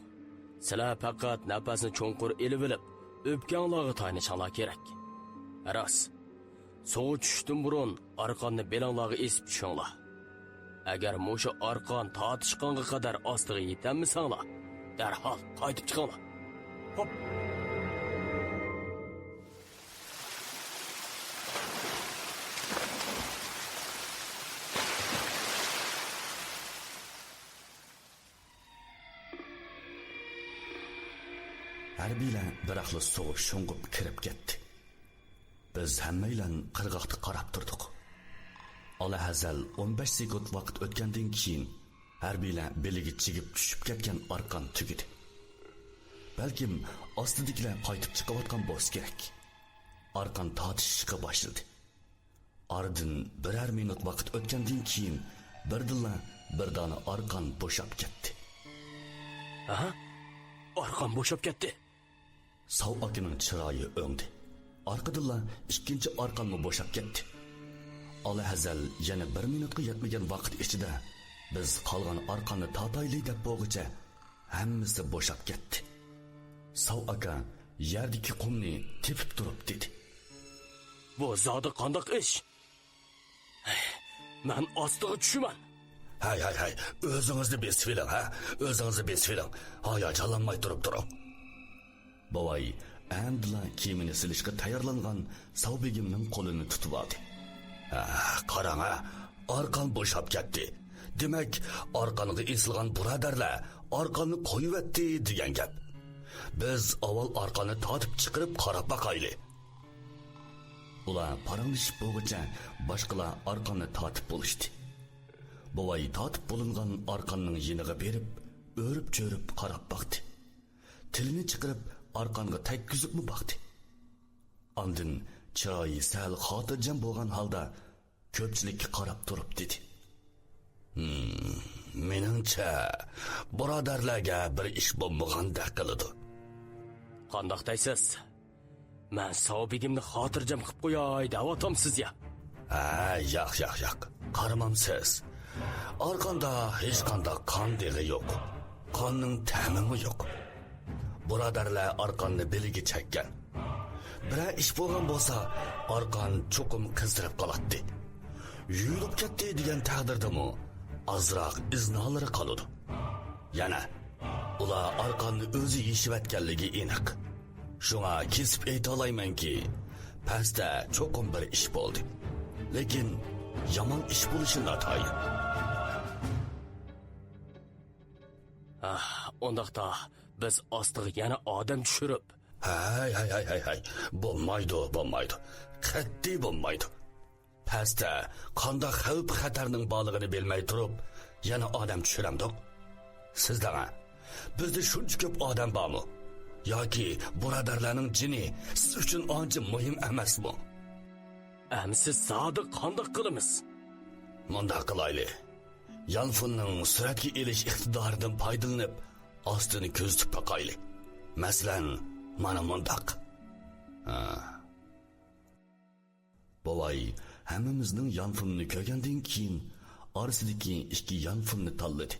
Sizlar faqat nafasni cho'nqur elib olib, o'pganlarga tayanishinglar kerak. Rost. Suv tushishdan burun arqonni belanglarga esib tushinglar. Agar mushu arqon tortishqonga qadar ostiga yetammisanglar, darhol qaytib chiqinglar. Hop. Harbiylar biraqli suv sho'ng'ib kirib ketdi. Biz hammaylan qirg'oqda qarab turdik. Alahazal 15 sekund vaqt o'tgandan keyin harbiylar beliga chigib tushib ketgan arqon tugidi. Balkim ostidagilar qaytib chiqayotgan bo'lsa kerak. Arqon tortishishga boshladi. Ardin birer minut vaqt o'tgandan keyin bir dona arqon bo'shab ketdi. Aha, arqon bo'shab ketdi. Sav akaning chiroyi o'ngdi. Arqadilla ikkinchi arqonmi bo'shab ketdi. Alahazal yana 1 minutga yetmagan vaqt ichida biz qolgan arqonni tatayli deb bo'g'icha hammasi bo'shab ketdi. Sav aka yerdagi qumni tepib turib dedi. Bu zodi qandoq ish? Men ostiga tushiman. Hay, o'zingizni besfiling, ha? O'zingizni besfiling. Hayajonlanmay turib turing. Bovay andla kiyimini silishga tayyorlangan Savbegimning qo'lini tutib oldi. Qarang, arqon bo'shab ketdi. Demak, arqonga esilgan birodarlar arqonni qo'yibdi degan gap. Biz avval arqonni tortib chiqarib qarab boqaylik. Ular paranglashib bo'lguncha boshqalar arqonni tortib bo'lishdi. Bovay tortib bo'lingan arqonning yiniga berib, o'rib-cho'rib qarab boqdi. Tilini chiqarib arqonga tekkizibmi boqdi. Andin chiroyi sal xotirjam bo'lgan holda ko'pchilikka qarab turib dedi. Meningcha birodarlarga bir ish bo'lmagandek qiladi. Qandoq deysiz? Men Savbegimni xotirjam qilib qo'yay da'vatomsiz ya. Yo'q. Qaramamsiz. Arqonda hech qanday qon deg'i yo'q. Qonning ta'mimi yo'q. Birodarlar arqonni beliga chakkan. Biroq ish bo'lgan bo'lsa, arqon cho'qim qizdirib qoladi. Yuyilib ketdi degan taqdirdami, azroq iznolari qoladi. Yana ular arqonni o'zi yeyishayotganligi aniq. Shunga kesib ayta olmaymanki, pastda cho'qim bir ish bo'ldi. Lekin yomon ish bo'lishi notayin. Ondaqda biz ostiga yana odam tushirib. Hay. Bo'lmaydi. Qat'iy bo'lmaydi. Pastda qanday xavf xatarning borligini bilmay turib, yana odam tushiramdiq. Sizlar bizda shuncha ko'p odam bormi? Yoki birodarlarning jini siz uchun ancha muhim emasmi? Siz zodi qandoq qilamiz? Mundaq qilaylik. Yalfunning suratga elish iqtidoridan foydalanib, ostini ko'zitib boqaylik. Masalan, mana mundaq. Bovay hammamizning yanfunni ko'rgandan keyin orasidagi ikki yanfunni tanladi.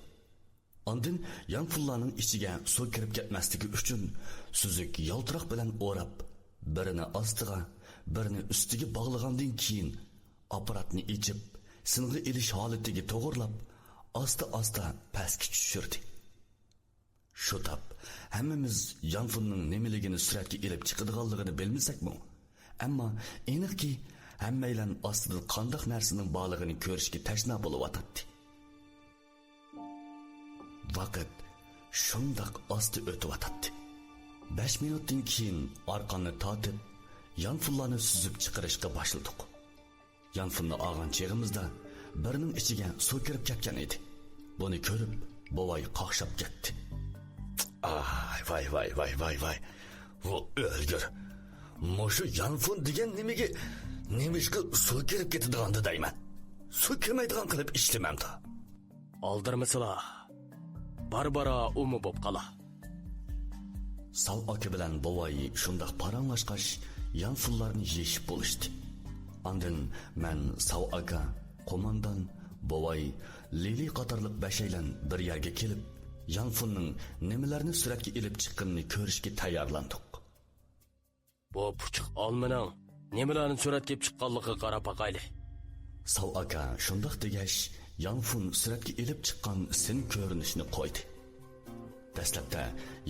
Ondan yanfunlarning ichiga suv kirib ketmasligi uchun suzuk yaltiroq bilan o'rab, birini ostiga, birini ustiga bog'lagandan keyin apparatni ichib, sing'i elish holatiga to'g'irlab, asta pastga tushirdi. Shu tap hammamiz yanfunning nimaligini suratga elib chiqadiganligini bilmasakmi? Ammo aniqki hammaylan ostida qandoq narsaning borligini ko'rishga tashna bo'lib o'tadi. Vaqt shundoq osti o'tib atadi. 5 minutdan keyin orqani tortib, yanfunlarni suzib chiqarishga boshladik. Yanfunni olgan cheg'imizda birining ichiga suv kirib ketgan edi. Buni ko'rib, bovoy qoqshab ketdi. Ay, voy. Bu o'lgur. Mushu yanfun degan nimishga suv kirib ketadigan deyman. Suv kirmaydigan qilib ishlamamda. Oldirmisizlar. Barbara umu bo'p qala. Sav aka bilan bovoy shundoq paranglashqash, yanfunlarni yeyishib bo'lishdi. Ondan men Sav aka, qo'mondan, bovoy, Lili qatorliq bashaylan bir yerga kelib, yanfunning nimalarni suratga ilib chiqqanini ko'rishga tayyorlandik. Bu puchuq olmaning nimalarni suratga chiqqanligiga qarab baqayli. Sav aka shundoq degash, yanfun suratga ilib chiqqan sin ko'rinishini qo'ydi. Dastlabda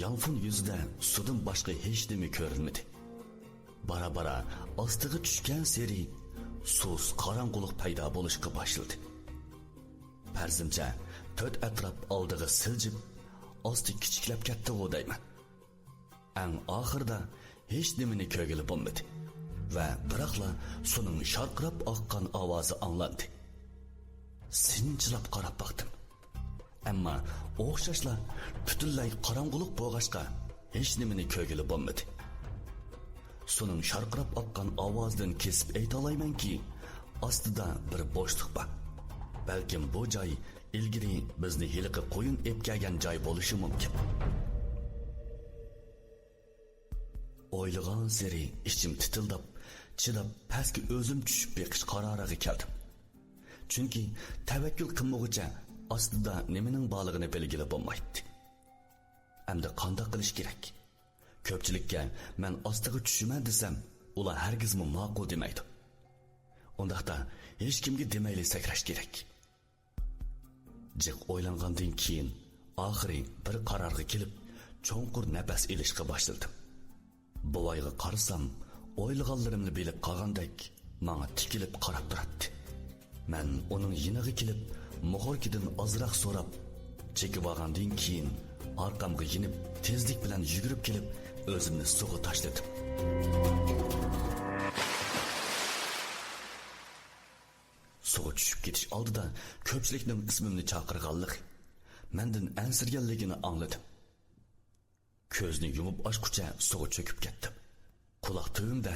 yanfun yuzida suvdan boshqa hech nima ko'rinmadi. Bara ostiga tushgan seri suz qorong'ulik paydo bo'lishga boshladi. Farzimcha to'rt atrof oldiga siljib, osti kichiklab ketdi o'dayman. Ang oxirida hech nimani ko'rgili bo'lmadi va biroqla suvning sharqirab oqqan ovozi anglandi. Sinchilab qarab baqdim. Ammo o'xshashla butunlay qorong'ulik bo'lg'achqa hech nimani ko'rgili bo'lmadi. Suvning sharqirab oqqan ovozidan kesib ayta olmaymanki, ostida bir bo'shliq bor. Balkim bu joy ilgari bizni hiliqi qo'yin epkagan joy bo'lishi mumkin. O'ylagan seri ichim titildab, chidab pastga o'zim tushib beqish qaroriga keldim. Chunki tavakkul qilmoqcha ostida nimaning borligini belgilab bo'lmaydi. Endi qanday qilish kerak? Ko'pchilikka men ostiga tushiman desam, ular hargizmi ma'qul demaydi. Undaqda hech kimga demayli sakrash kerak. Jiq o'ylangandan keyin oxiri bir qarorga kelib, cho'nqur nafas ilishga boshladim. Bovoyga qarasam, o'ylaganlarimni bilib qolgandek, menga tikilib qarab turadi. Men uning yiniga kelib, muhorkidan ozroq so'rab, chekib olgandan keyin orqamga yinib, tezlik bilan yugurib kelib, o'zimni suvga tashladim. Suvga tushib ketish oldida ko'pchilikning ismimni chaqirganlik, mendan ansirganligini angladim. Ko'zni yumib ochqucha suvga cho'kib ketdim. Quloq tubimda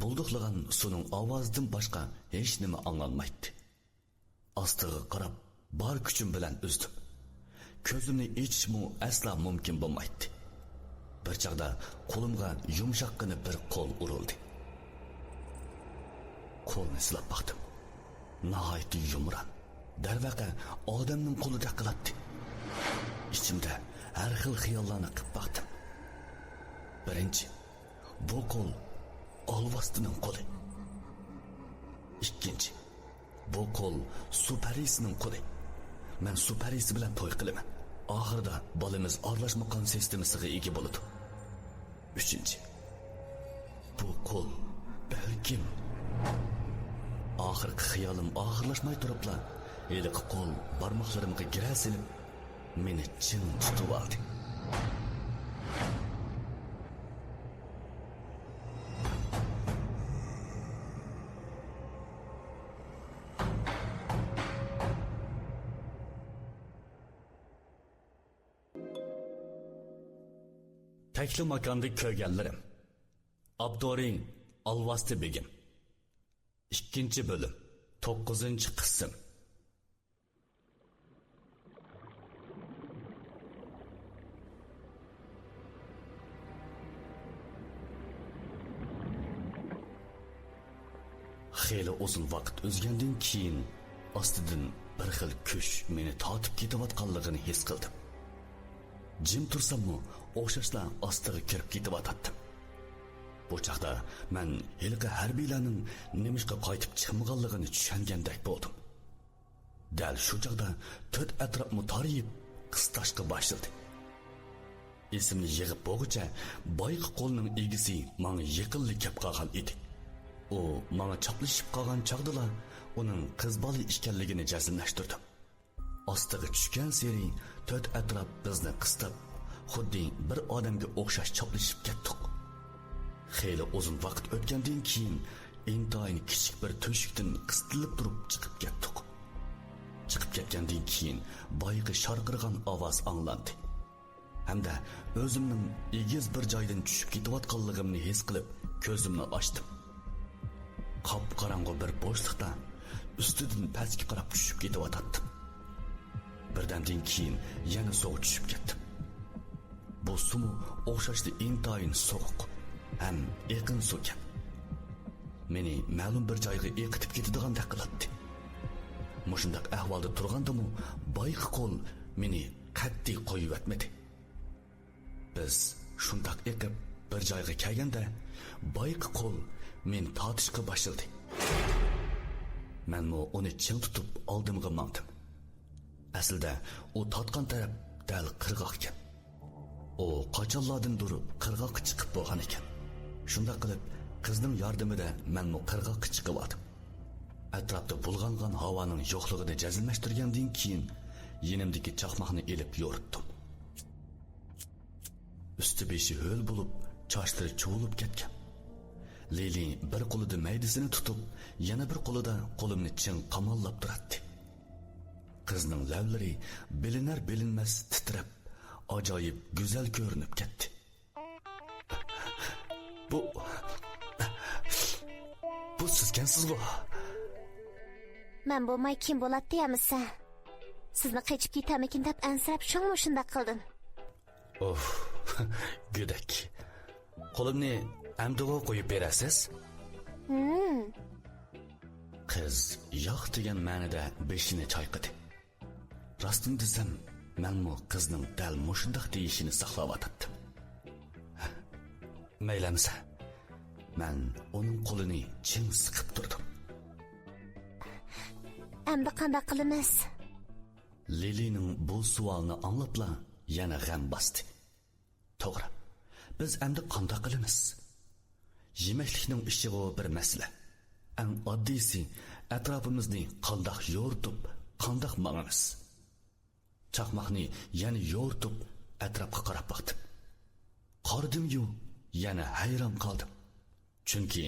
bulduqlagan suvning ovozidan boshqa hech nima anglanmaydi. Ostiga qarab, bor kuchim bilan uzdim. Ko'zimni ochishmi asla mumkin bo'lmaydi. Bir chaqda qo'limga yumshoqqina bir qo'l urildi. Qo'lni silab baqdim. Nihoyat yumran. Darvaqa odamning qo'lida qiladi. Ichimda har xil xiyollarni qilib baqdim. Birinchi, bu qo'l Olvastining qo'li. Ikkinchi, bu qo'l Superisining qo'li. Men Superisi bilan to'y qilaman. Oxirida bolamiz aralashmagan sistemasiga ega bo'ladi. Uchinchi, bu qo'l balkim oxirgi xiyolim og'irlashmay turibla, eliq qo'l barmoqlarimga gira silib, meni chin tutib oldi. Tekli makanda ko'rganlarim. Abdoring Alvasti begim. 2-bölüm 9-qism. Xeyli uzun vaqt o'zgandan keyin ostidan bir xil kuch meni tortib ketayotganligini his qildim. Jim tursammi, o'xshashla ostiga kirib ketayotdim. Bu chaqda men ilqi harbiylarning nimishqa qaytib chiqmaganligini tushungandek bo'ldim. Dal shu chaqda to'rt atrofni tarayib qistashga boshladi. Esimni yig'ib bo'g'icha boyqi qo'lning egisi menga yiqilib kelib qolgan edi. U menga chaplashib qolgan chaqdala uning qiz bola ekanligini jazmlashtirdim. ostiga tushgan seri to'rt atrof bizni qistab, xuddi bir odamga o'xshash choplashib ketdik. Xeyli uzun vaqt o'tgandan keyin intayin kichik bir to'shikdan qistilib turib chiqib ketdik. Chiqib ketgandan keyin boyiga sharqirgan ovoz anglandi. Hamda o'zimning egiz bir joydan tushib ketayotganligimni his qilib, ko'zimni ochdim. Qop-qorong'u bir bo'shliqda ustidan pastga qarab tushib ketayotdim. Birdandan keyin yana suv tushib ketdim. Bu suv o'xshashli intayin sovuq ham yaqin suv. Meni ma'lum bir joyga eqitib ketadigandek qiladi. Mushundaq ahvolda turgandimi, boyqi qo'l meni qat'iy qo'yib etmadi. Biz shundaq eqib bir joyga kelganda, boyqi qo'l men tortishga boshladi. Men uni ching tutib oldimga mangdim. Aslida u tortgan taraf dal qirg'oq ekan. O qachonlardan durib qirg'oqqa chiqib bo'lgan ekan. Shunda qilib qizning yordamida men qirg'oqqa chiqib oldim. Atrofda bulg'angan havoning yo'qligini jazmlashtirgandan keyin yenimdagi chaqmoqni elib yo'ritdim. Usti beshi ho'l bo'lib, chochlari cho'lib ketgan. Lili bir qo'lida maydasini tutib, yana bir qo'lida qo'limni ching qamollab turardi. Qizning lavlari bilinar-bilinmas titrab, ajoyib go'zal ko'rinib ketdi. Bu sizkensiz-ku. Men bo'lmay kim bo'ladi deyapsan? Sizni qechib ketamikin deb ansirab shunmi shunday qildim. Of, go'dak. Qo'limni amdiga qo'yib berasiz? Qiz yo'q degan ma'noda beshini chayqadi. Rostini desam, menmi qizning dal mushundaq deyishini saqlab o'tdim. Maylamsa, men uning qo'lini chin siqib turdim. Endi qanday qilamiz? Lilining bu savolni anglabla yana g'am bosdi. To'g'ri. Biz endi qanday qilamiz? Yemeklikning ishi bir masala. Eng oddiysi atrofimizni qanday yo'rtib, qanday mangamiz. Chaqmoqni yana yo'rtib atrofga qarab boqdim. Qardim-yu, yana hayron qoldim. Chunki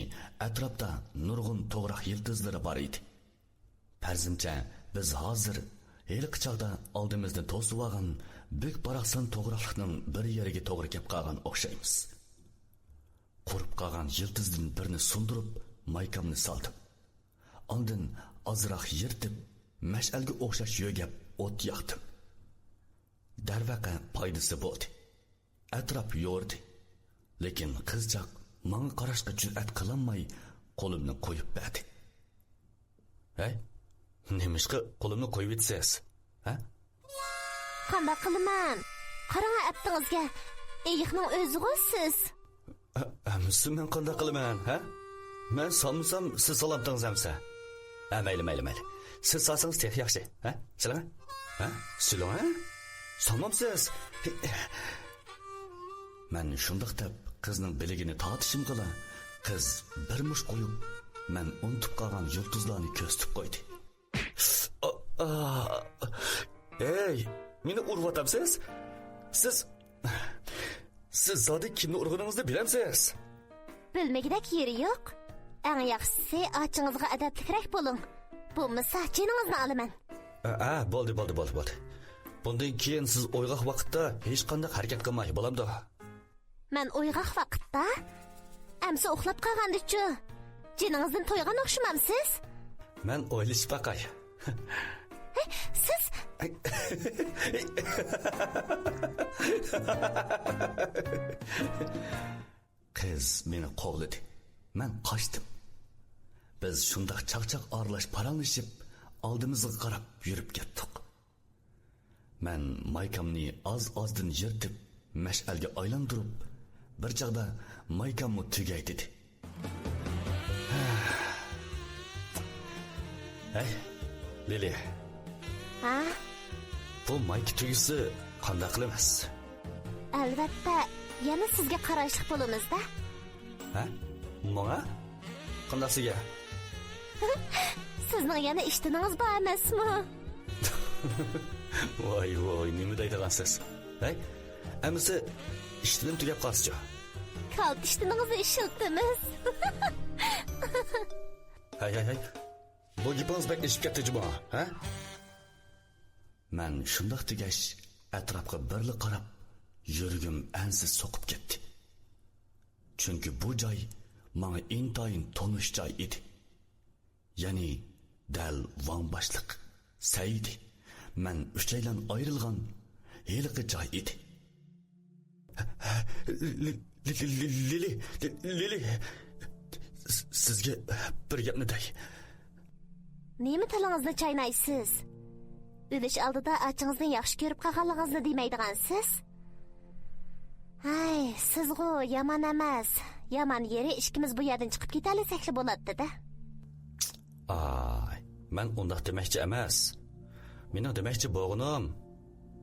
atrofda nurg'un to'g'riq yıldızlari bor edi. Farzimcha biz hozir hali qichoqda oldimizda to'sib olgan bek baraqsan to'g'riqlikning bir yeriga to'g'ri kelib qolgan o'xshaymiz. Qurib qolgan yıldızdan birini sundirib, maykamni soldim. Ondan ozroq yirtib, mash'alga o'xshash yo'gab o't yoqdim. Darvaqa foydasi bo'ldi. Atrof yo'rdi. Lekin qizchaq menga qarashga jur'at qilolmay qo'limni qo'yib berdi. Hey, nemishqa qo'limni qo'yib etsiz? Ha? Qanday qilaman? Qarang aptingizga. Eyiqning o'zi siz. Men qanday qilaman, ha? Men solmasam siz solamdingiz amsa. Mayli. Siz solsangiz tez yaxshi, ha? Sizlarmi? Ha? Sizlarmi? Solmamsiz. Men shundaq deb qizning biligini tortishim qila, qiz bir mush qo'yib, men unutib qolgan yulduzlarni ko'ztib qo'ydi. Ey, meni urvatamsiz? Siz zodi kimni urg'uningizni bilamsiz? Bilmagidek yeri yo'q. Eng yaxshisi ochingizga adablikroq bo'ling. Bo'lmasa jiningizni olaman. Bo'ldi. Bundan keyin siz o'yg'oq vaqtda hech qanday harakat qilmay bo'lamdi. Men o'yg'oq vaqtda amsa uxlab qolgandichu. Jiningizdan to'ygan o'xshamamsiz? Men o'ylashib baqay. Siz qiz meni qovladi. Men qochdim. Biz shundaq chaqchaq orlash paranglashib, oldimizga qarab yurib ketdik. Men maykamni oz-ozdan yirtib, mash'alga aylantirib, bir chaqda maykamni tugay dedi. Hey, Lili. Ha? Bu mayk tugisi qanday qilamiz? Albatta, yana sizga qarashlik bo'lamiz-da. Ha? Menga? Qandaqsiga? Sizning yana ishtiningiz bor emasmi? voy voy, nima deydigansiz? Hey, amisi ishtinim tugab qolsiz-ku. Kalk iştiniğinizi işilttiniz. Hay. Bu gapingiz bek ishib ketdi-ku, ha? Men shundoq degash, atrofga birli qarab, yuragim ansiz so'qib ketdi. Chunki bu joy menga intayin tonish joy edi. Ya'ni dal Van boshliq Saidi men uchaylan ayrilgan heliqi joy edi. Lili, sizga bir gapni dey. Nemi tilingizni chaynaysiz? O'lish oldida achingizni yaxshi ko'rib qolganligingizni demaydigansiz? Hay, sizg'u yomon emas. Yomon yeri ishkimiz bu yerdan chiqib ketalisakli bo'ladi-da. Ay, men undaq demoqchi emas. Mening demoqchi bo'g'inim,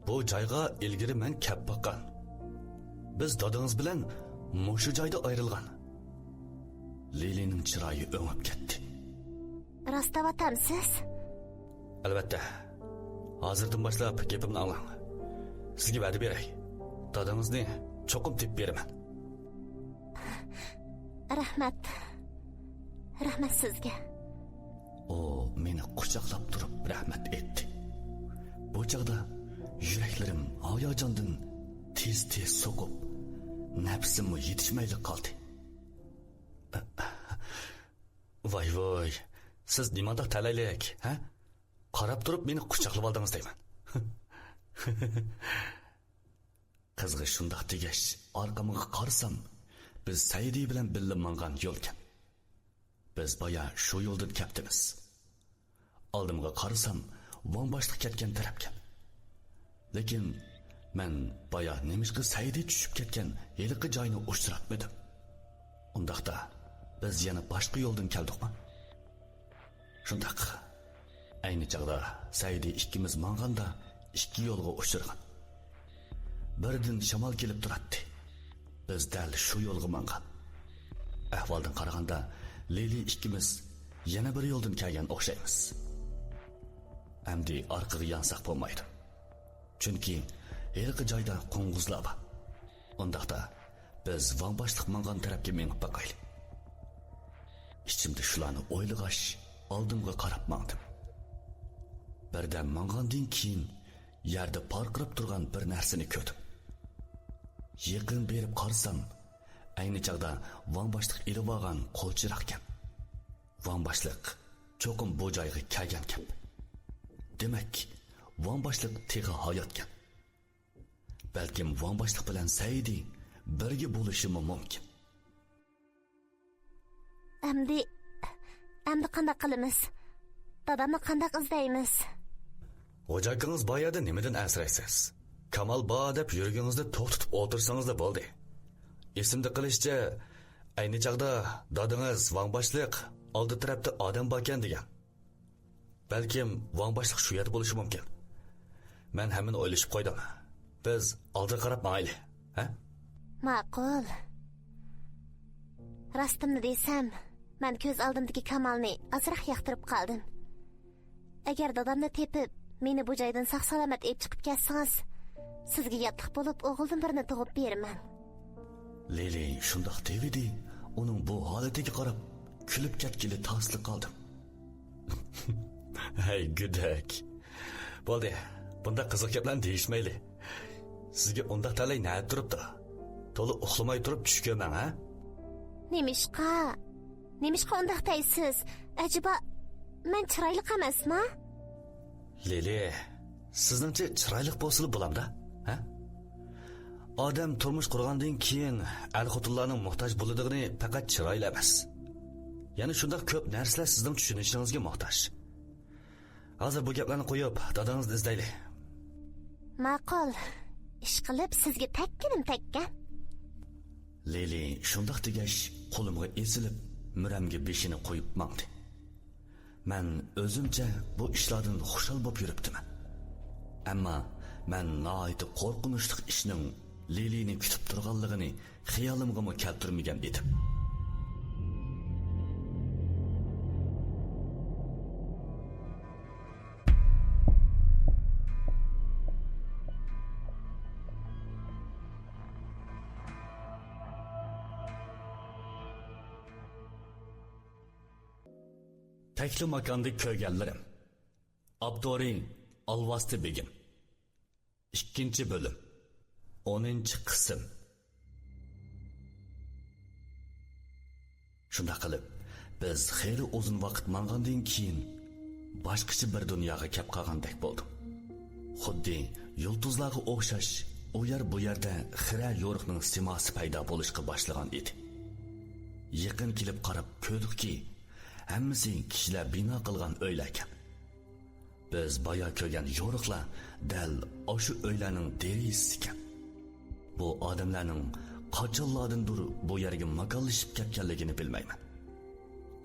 bu joyga ilgari men kelib boqqan. Biz dadingiz bilan mushu joyda ayrilgan. Lilining chiroyi o'ngib ketdi. Rostavatamsiz? Albatta. Hozirdan boshlab gapimni anglang. Sizga va'da beray. Dadingizni cho'qim tepib beraman. Rahmat sizga. O meni quchoqlab turib rahmat etdi. Bu chaqda yuraklarim hayajondan tez so'qib, nafsim yetishmayli qoldi. Voy, siz nimada talaylik, ha? Qarab turib meni quchoqlab oldingiz deyman. Qizg'i shundoq degash, orqamga qarasam, biz Saidi bilan birga mangan yo'lkan. Biz baya shu yo'ldan ketdimiz. Oldimga qarasam, Van boshliq ketgan tarafgan. Lekin men baya nemishqa Saidi tushib ketgan heliqi joyni uchratmadim. Undaqda biz yana boshqa yo'ldan keldikmi? Shundaq. Ayni chaqda Saidi ikkimiz manganda ikki yo'lga uchirgan. Birdan shamol kelib turadi. Biz dal shu yo'lga mangan. Ahvoldan qaraganda Lili ikkimiz yana bir yo'ldan kelgan o'xshaymiz. Amdi orqaga yansak bo'lmaydi. Chunki heliqi joyda qo'ng'izlar bor. Undaqda biz Van boshliq mangan tarafga menib boqaylik. Ichimda shularni o'ylag'ash, oldimga qarab mangdim. Birdan mangandan keyin yerda parqirab turgan bir narsani ko'rdim. Yaqin berib qarasam, ayni chaqda Van boshliq elib olgan qo'lchiroq ekan. Van boshliq cho'qim bu joyga kelgan ekan. Demak, Van boshliq tega hayotgan. Balkim Van boshliq bilan Saidi birga bo'lishi mumkin. Endi qanday qilamiz? Dadamni qanday izlaymiz? O'jagingiz boyada nimadan asraysiz? Kamal bo deb yurgingizni to'xtatib o'tirsangiz-da bo'ldi. Esimda qilishcha, ayni chaqda dadingiz Van boshliq oldi tarafda odam bor ekan degan. Balkim Van boshliq shu yerda bo'lishi mumkin. Men hamini o'ylashib qo'ydim. Biz oldiga qarab mayli, ha? Ma'qul. Rostimni desam, men ko'z oldimdagi Kamalni azroq yoqtirib qoldim. Agar dadamni tepib, meni bu joydan sog'-salomat olib chiqib ketsangiz, sizga yotliq bo'lib o'g'ildan birini tug'ib beraman. Lili shundoq devidi, uning bu holatiga qarab kulib ketgili tasliq qoldim. Hey gudak. Bo'ldi, bunda qiziq gaplarni deyishmayli. Sizga undaq talay nima turibdi? To'liq uxlamay turib tush ko'rmang, ha? Nemishqa undaq deysiz? Ajiba, men chiroyli emasmi? Lili, sizningcha chiroyli bo'lsa bo'lamda, ha? Odam turmush qurgandan keyin al-xotinlarning muhtoj bo'ladiganini faqat chiroyli emas. Ya'ni shunday ko'p narsalar sizning tushunishingizga muhtoj. Hozir bu gaplarni qo'yib, dadangizni izlaylik. Ma'qul. Ish qilib sizga takkinim takkan. Lili shundoq degash, qo'limga esilib, miramga beshini qo'yib mangdi. Men o'zimcha bu ishlardan xushal bo'lib yuribdiman. Ammo men nihoyat qo'rqinchli ishning Lilini kutib turganligini xiyolimga keltirmagan edim. Tekli makanda ko'rganlarim. Abdori Alvasti Begim. 2 bölüm. 10 qism. Shunda qilib, biz xeyli uzun vaqt mangandan keyin boshqacha bir dunyoga kelib qolgandek bo'ldim. Xuddi yulduzlarga o'xshash, u yer bu yerda xira yo'riqning simosi paydo bo'lishga boshlagan edi. Yaqin kelib qarab ko'rdikki, hammasi kishilar bino qilgan uylar ekan. Biz boya ko'rgan yo'riqlar dal o'sha uylarning derisi ekan. Bu odamlarning qachonlardandir bu yerga makonlashib ketganligini bilmayman.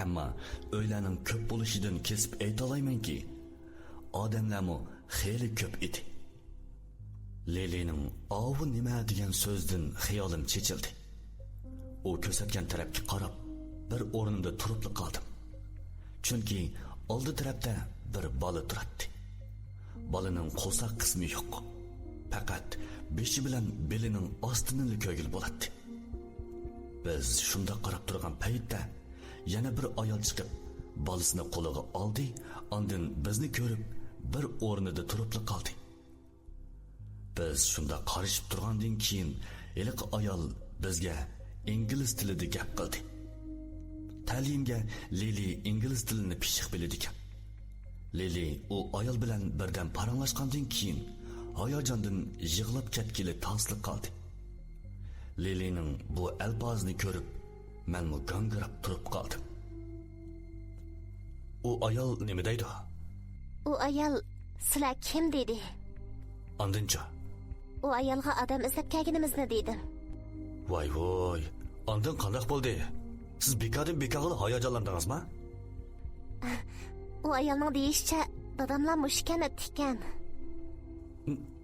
Ammo uylarning ko'p bo'lishidan kesib aytalaymanki, odamlarmi xeyli ko'p edi. Lelining "Ovu nima" degan so'zdan xayolim chechildi. U ko'rsatgan tarafga qarab, bir o'rnimda turib qoldim. Chunki oldi tarafda bir bola turibdi. Bolaning qo'saq qismi yo'q. Faqat beshi bilan belining ostini ko'gil bo'ladi. Biz shunda qarab turgan paytda yana bir ayol chiqib, bolasini qo'liga oldi, ondan bizni ko'rib, bir o'rnida turib qoldi. Biz shunda qarishib turgandan keyin eliq ayol bizga ingliz tilida gap qildi. Ta'limga Lili ingliz tilini pishiq biladi ekan. Lili u ayol bilan birdan paranglashgandan keyin hayajondan yig'lab ketgili tasliq qoldi. Lilining bu alpozini ko'rib, men gangirab turib qoldim. U ayol nima deydi? U ayol sizlar kim dedi? Andincha. U ayolga odam izlab kelganimizni dedim. Voy, ondan qanday bo'ldi? Siz bekordan bekorga hayajonlandingizmi? U ayolning deyishicha, dadamlar mushkani tikkan.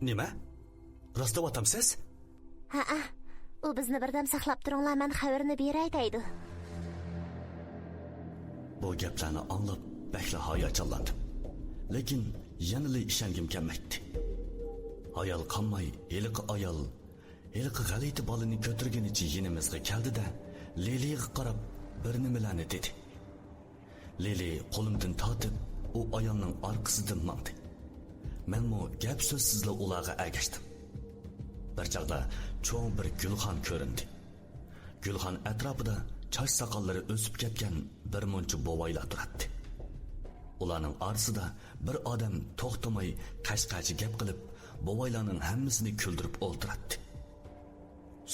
Nima? Rostlayapsiz? Ha, u bizni birdam saqlab turinglar, men xabarini beray deydi. Bu gaplarni anglab bakla hayajonlandim. Lekin yanada ishongim kelmaydi. Ayol qanmay, eliqi ayol, eliqi g'alati bolani ko'tirganicha yinimizga keldi-da, Liliga qarab bir nimalarni dedi. Lili qo'limdan tortib, u ayolning orqasidan mangdi. Men mo gap so'zsizla ularga ergashdim. Bir chaqda cho'ng bir gulxon ko'rindi. Gulxon atrofida choch soqollari o'sib ketgan bir muncha bovaylar turibdi. Ularning orasida bir odam to'xtamay qashqachi gap qilib, bovaylarning hammasini kuldirib o'ltiribdi.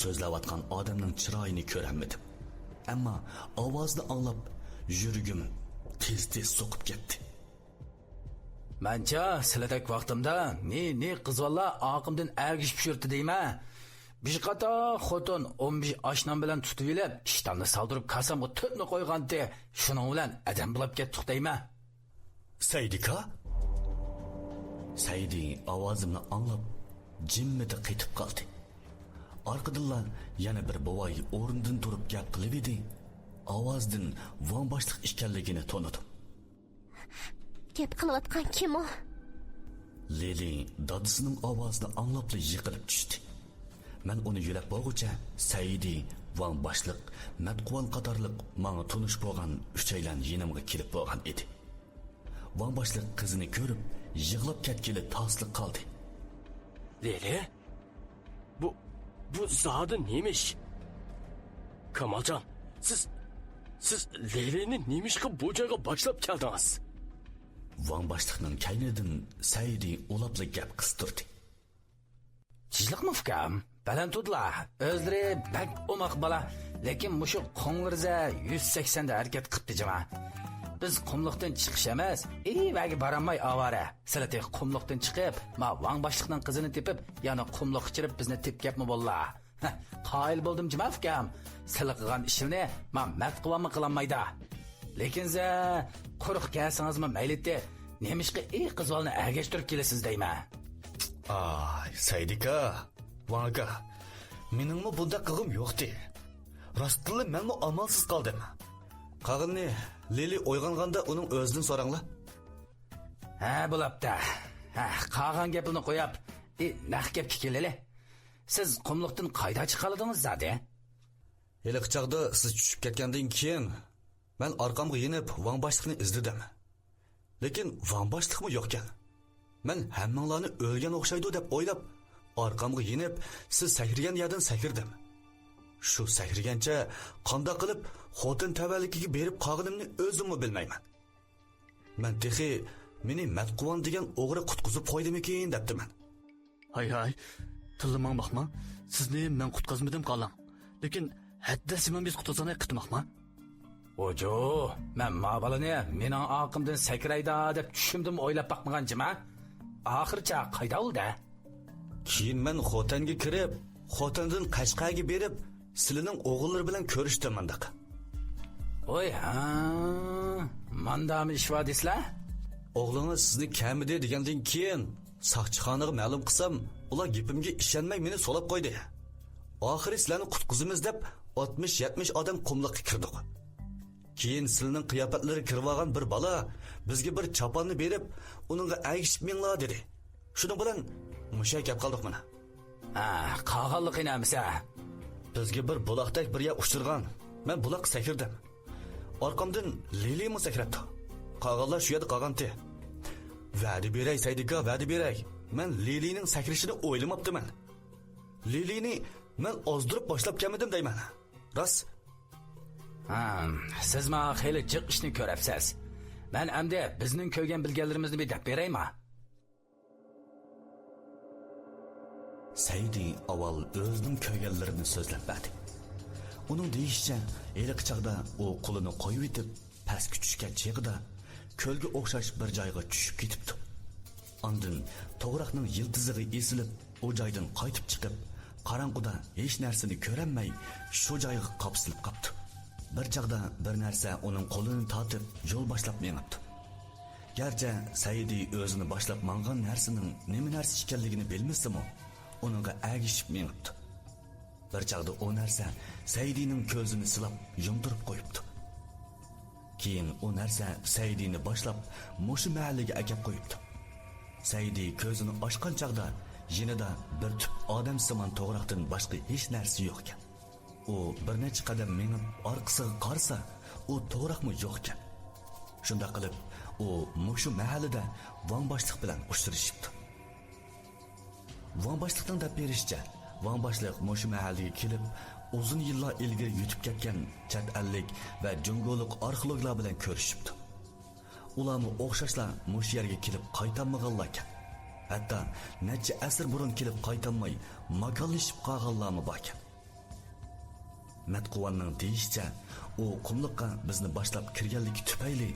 So'zlayotgan odamning chiroyini ko'rolmadim. Ammo ovozni anglab, yuragim tez-tez so'qib ketdi. Mancha siladak vaqtimda ne qizvallar oqimdan ergishib yurdi deyma. Bir qata xotin 15 oshnom bilan tutib elib, ishtamni soldirib qasamga tutni qo'ygandi. Shuning bilan adam bo'lib ketdik deyma. Saydika? Saydi ovozimni anglab, jimmida qaytib qoldi. Orqadan yana bir bovoy o'rnidan turib gap qilib edi. Ovozdan von boshliq ekanligini tonidim. Gap qilayotgan kim u? Lili dadisining ovozini anglab yiqilib tushdi. Men uni yulab bo'g'icha Saidi, von boshliq, Matquvon qatorliq menga tunish bo'lgan uchaylan yinimga kelib bo'lgan edi. Von boshliq qizini ko'rib, yig'lab ketgili tasliq qoldi. Lili? Bu zodi nemish? Kamoljon, siz Lilini nemishga bu joyga boshlab keldingiz? Von boshliqning kaynidan Saidi ulabli gap qistirdi. Chizliqmi fikam? Balantudlar, o'zlari bak o'maq bola, lekin mushu qo'ng'irza 180 da harakat qilibdi jama. Biz qumliqdan chiqish emas, vagi baramay avara. Silati qumliqdan chiqib, ma Van boshliqning qizini tepib, yana qumliq ichirib bizni tepgapmi bo'llar? Qoyil bo'ldim jima fikam. Sizlar qilgan ishini men matquvamni qilolmaydi. Lekin za quruq kelsingizmi maylitdi? Nemishqa qizvalni ergashtirib kelasiz deyman. Ay, Saydika, Vanga, meningmi bunda qilg'im yo'qdi. Rostli menmi amalsiz qoldim. Qag'inni Lili o'yg'onganda uning o'zidan so'ranglar. Ha, bo'libdi. Qag'an gapini qo'yib, naq gapga kelele. Siz qumliqdan qayda chiqaladingiz zade? Hali qichaqda siz tushib ketgandan keyin Men orqamga yenib Van boshliqni izladim. Lekin Van boshliqmi yo'q ekan. Men hammanglarni o'lgan o'xshaydi deb o'ylab, orqamga yenib, siz sakrgan yerdan sakrdim. Shu sakrgancha qanday qilib xotin tavalligiga berib qolganimni o'zimmi bilmayman. Men texi meni Matquvan degan o'g'ri qutqizib qo'ydimikin debdiman. Hay, tillamang baxma. Sizni men qutqazmadim qoling. Lekin hadda simen biz qutqazanay qitmoqma. Ojo, men mabalini mening oqimdan sakrayda deb tushimdim o'ylab baqmaganjima. Oxircha qayda oldi? Keyin men xotanga kirib, xotindan Qashqaga berib, sizlarning o'g'illari bilan ko'rishdim mandaq. Voy ha, mandami ishva deslar? O'g'lingiz sizni kamidi degandan keyin soqchixonaga ma'lum qilsam, ular gapimga ishonmay meni so'lab qo'ydi. Oxiri sizlarni qutqizimiz deb 60-70 odam qumliqqa kirdik. Keyin sizlarning qiyofatlari kirib bir bola bizga bir choponni berib, uningga aygishib minglar dedi. Shuning bilan mushak gap qoldik mana. Ha, qog'onliq inamisa. Bizga bir buloqdek bir yer ushtirgan. Men buloq sakirdim. Orqamdan Lilimi sakrabdi. Qog'onlar shu yerda qolgandi. Va'da beray Saydiga, va'da beray. Men Lilining sakrishini o'ylamabdiman. Lilini men ozdirib boshlab kelmadim deyman. Rost. Ha, siz ma xeyli jiq ishni ko'rapsiz. Men endi bizning ko'rgan bilganlarimizni bir deb beraymi? Saydi avval o'zining ko'rganlarini so'zlab berdi. Uning deyishicha, eliq chaqda u qo'lini qo'yib etib, pastga tushgan chig'ida ko'lga o'xshash bir joyga tushib ketibdi. Ondan to'g'raqning yildiziga esilib, o joydan qaytib chiqib, qorong'uda hech narsani ko'rolmay, shu joyga qopsilib qopti. Bir chaqda bir narsa uning qo'lini tortib, yo'l boshlab menibdi. Garchi Saydi o'zini boshlab mangan narsaning nima narsa ekanligini bilmasdi-mu, uningga agishib menibdi. Bir chaqda o narsa Saydining ko'zini silab, yumdirib qo'yibdi. Keyin o narsa Saydini boshlab mushu mahallaga akab qo'yibdi. Saydi ko'zini ochgan chaqda yinida bir tup odam simon to'g'raqdan boshqa hech narsa yo'q ekan. U bir necha qadam menib orqasiga qarasa, u to'g'raqmi yo'q ekan. Shunda qilib u mushu mahallada Van boshliq bilan uchrashibdi. Van boshliqdan deb berishicha, Van boshliq mushu mahallaga kelib, uzun yillar ilgari yutib ketgan chet ellik va jungoliq arxeologlar bilan ko'rishibdi. Ularni o'xshashlar mush yerga kelib qaytanmaganlar ekan. Hatto necha asr burun kelib qaytanmay makonlashib qolganlarmi bor ekan. Matquvanning deyishicha, u qumliqqa bizni boshlab kirganligi tufayli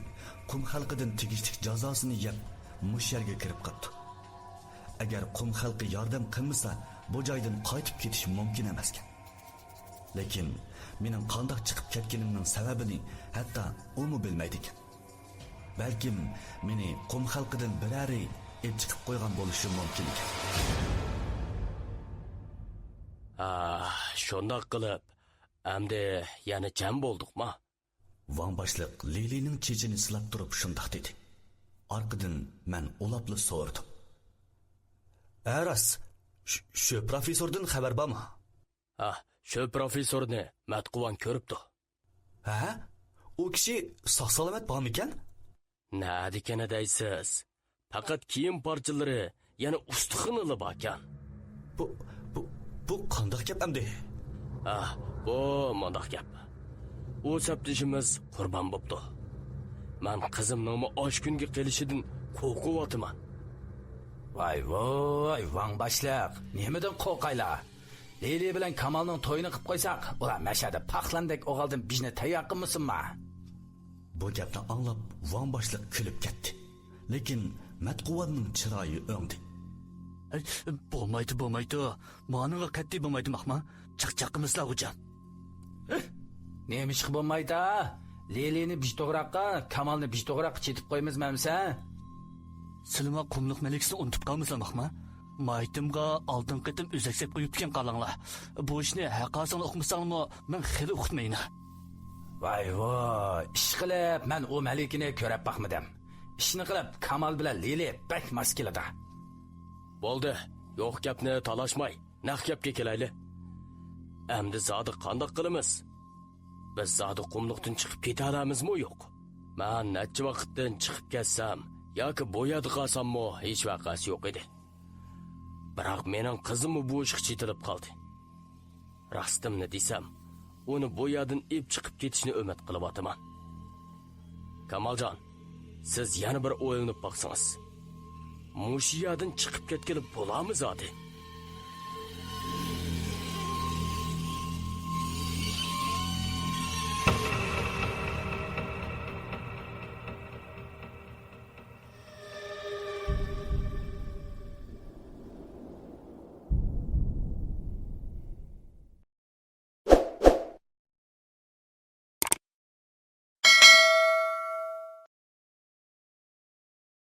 qum xalqidan tegishli jazosini yeb mush yerga kirib qoldi. Agar qum xalqi yordam qilmasa, bu joydan qaytib ketish mumkin emas ekan. Lekin mening qandoq chiqib ketganimning sababini hatto u bilmaydi ekan. Balkim meni qum xalqidan birari chiqib qo'ygan bo'lishi mumkin ekan. Shundoq qilib, endi yana jam bo'ldikmi? Van boshliq Lilining chechini silab turib shundoq dedi. Orqadan men ulabli so'rdim. Aras, shu professordan xabar bormi? Shu professorni Matquvan ko'ribdi. Ha? U kishi sog'-salomat bormi ekan? Nima dekana deysiz? Faqat kiyim parchalari yana ustixonili bor ekan. Bu qandoq gap endi? Bu mondoq gap. U saptishimiz qurbon bo'pti. Men qizimning osh kunga kelishidan qo'rqyapman. Voy, Van boshliq, nimadan qo'rqaylar? Leyli bilan Kamalning to'yini qilib qo'ysak, ular mashada paxlandek o'g'aldan bijni tayyor qilmasinmi? Bu gapni anglab Van boshliq kulib ketdi. Lekin Matquvanning chiroyi o'ngdi. Bo'lmaydi. Ma'noga qat'iy bo'lmaydi mahma. Chiqchaqimizlar ujan. Nima ish bo'lmaydi? Leylini bij to'g'raqqa, Kamalni bij to'g'raqqa chetib qo'yamiz mamsa? Silma qumliq malikasini unutib qolmaslar mahma. Maytimga oldin qitim uzaksab qo'yibgan qalanglar. Bu ishni haqosan o'qimasangmi, men xili o'qitmayman. Voy, ish qilib, men u malikini ko'rib baqmadim. Ishni qilib, Kamal bilan Leyli bak maskilada. Bo'ldi, yo'q gapni talashmay, naq gapga kelayli. Endi zodi qandoq qilamiz? biz zodi qumluqdan chiqib keta olamizmi yo'q? Men necha vaqtdan chiqib ketsam yoki bu yerda qolsammi hech vaqasi yo'q edi. Biroq mening qizimmi bu ishga chetilib qoldi. Rostimni desam, uni bu yerdan ib chiqib ketishni umid qilyapman. Kamoljon, siz yana bir o'ylanib baqsangiz. Mushiyadan chiqib ketgili bo'lamizmi zodi?